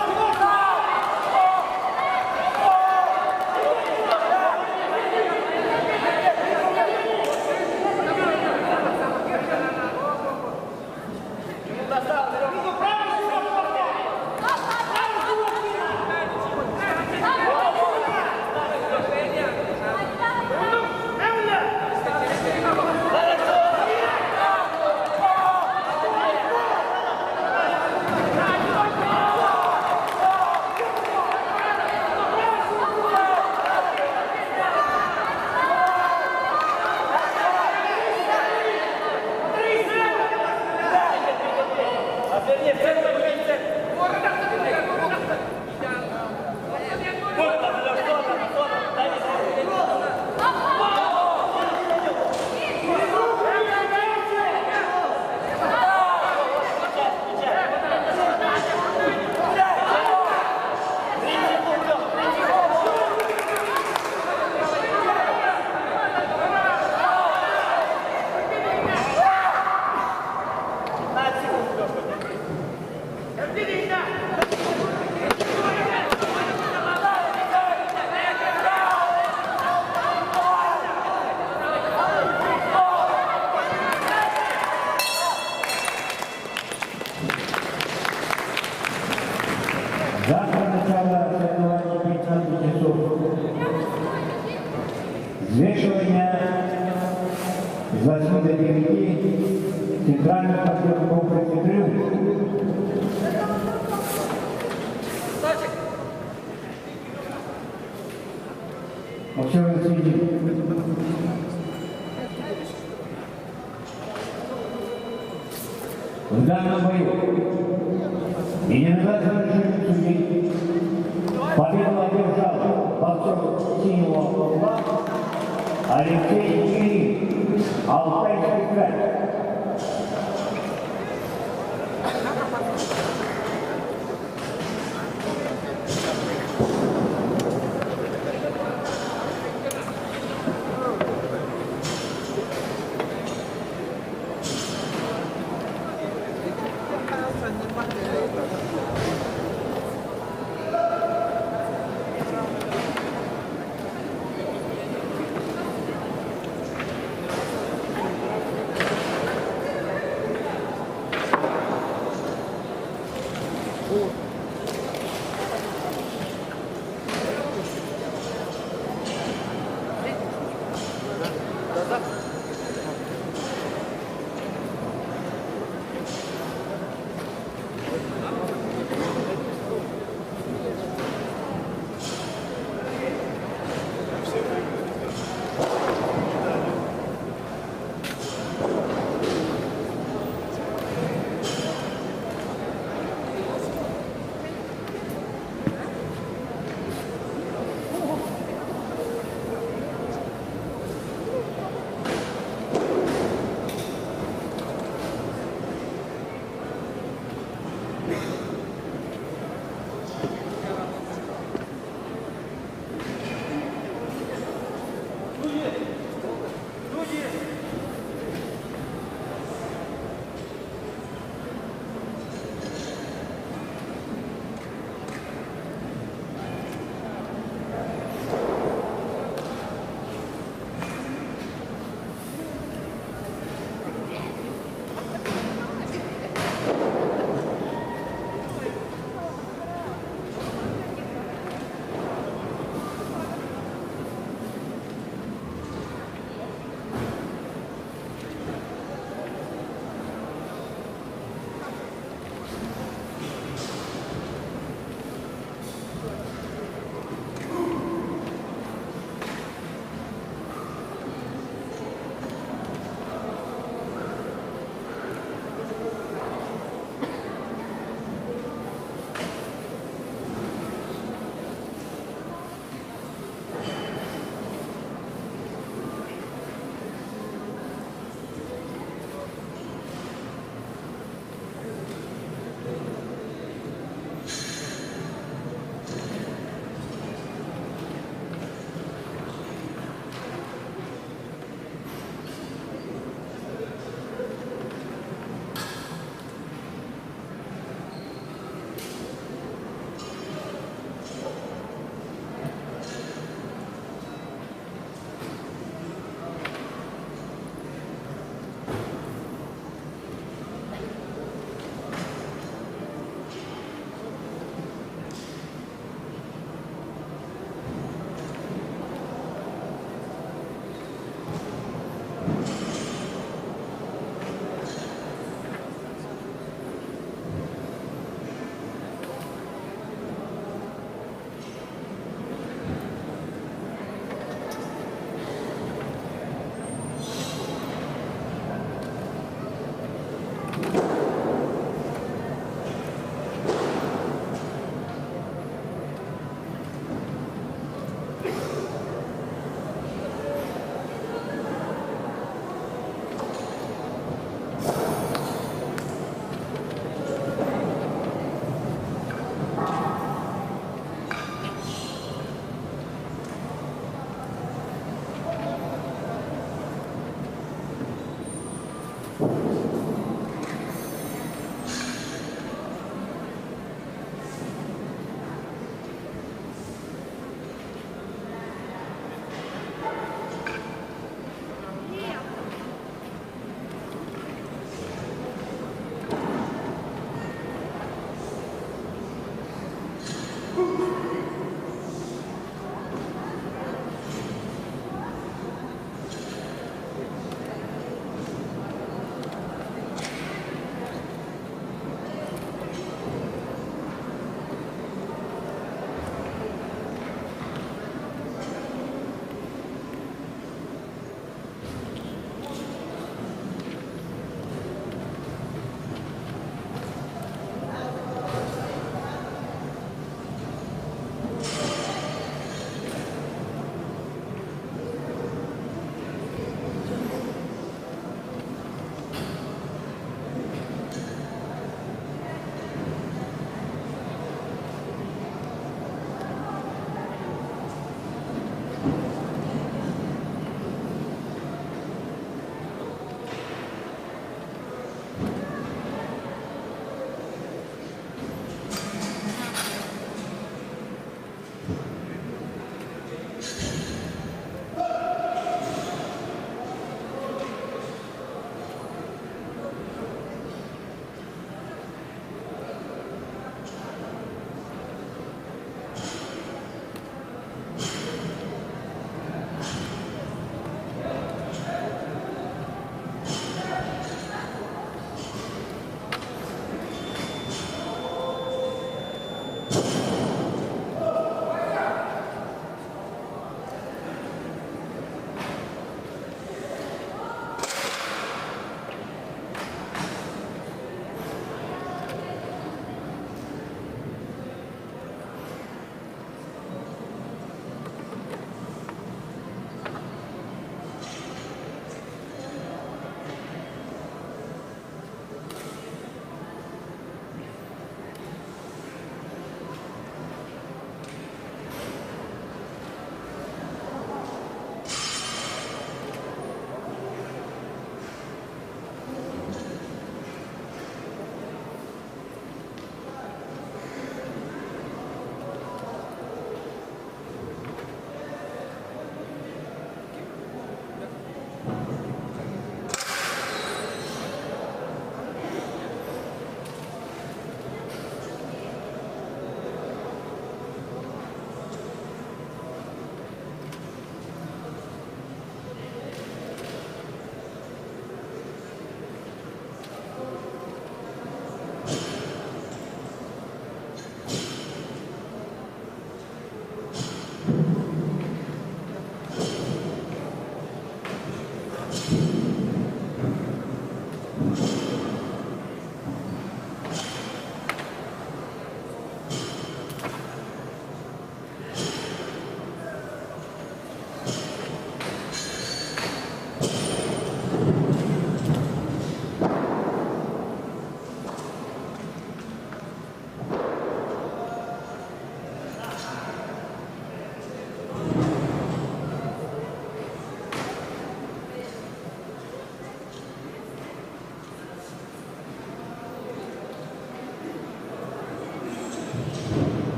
Взвешивание с 8 до 9 центральный партнер комплекса «Триумф». Максимум следим. В данном бою единогласным решением судей победу одержал борцов синего угла Алексей Ильин, Алтайский край.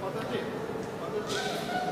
Подожди.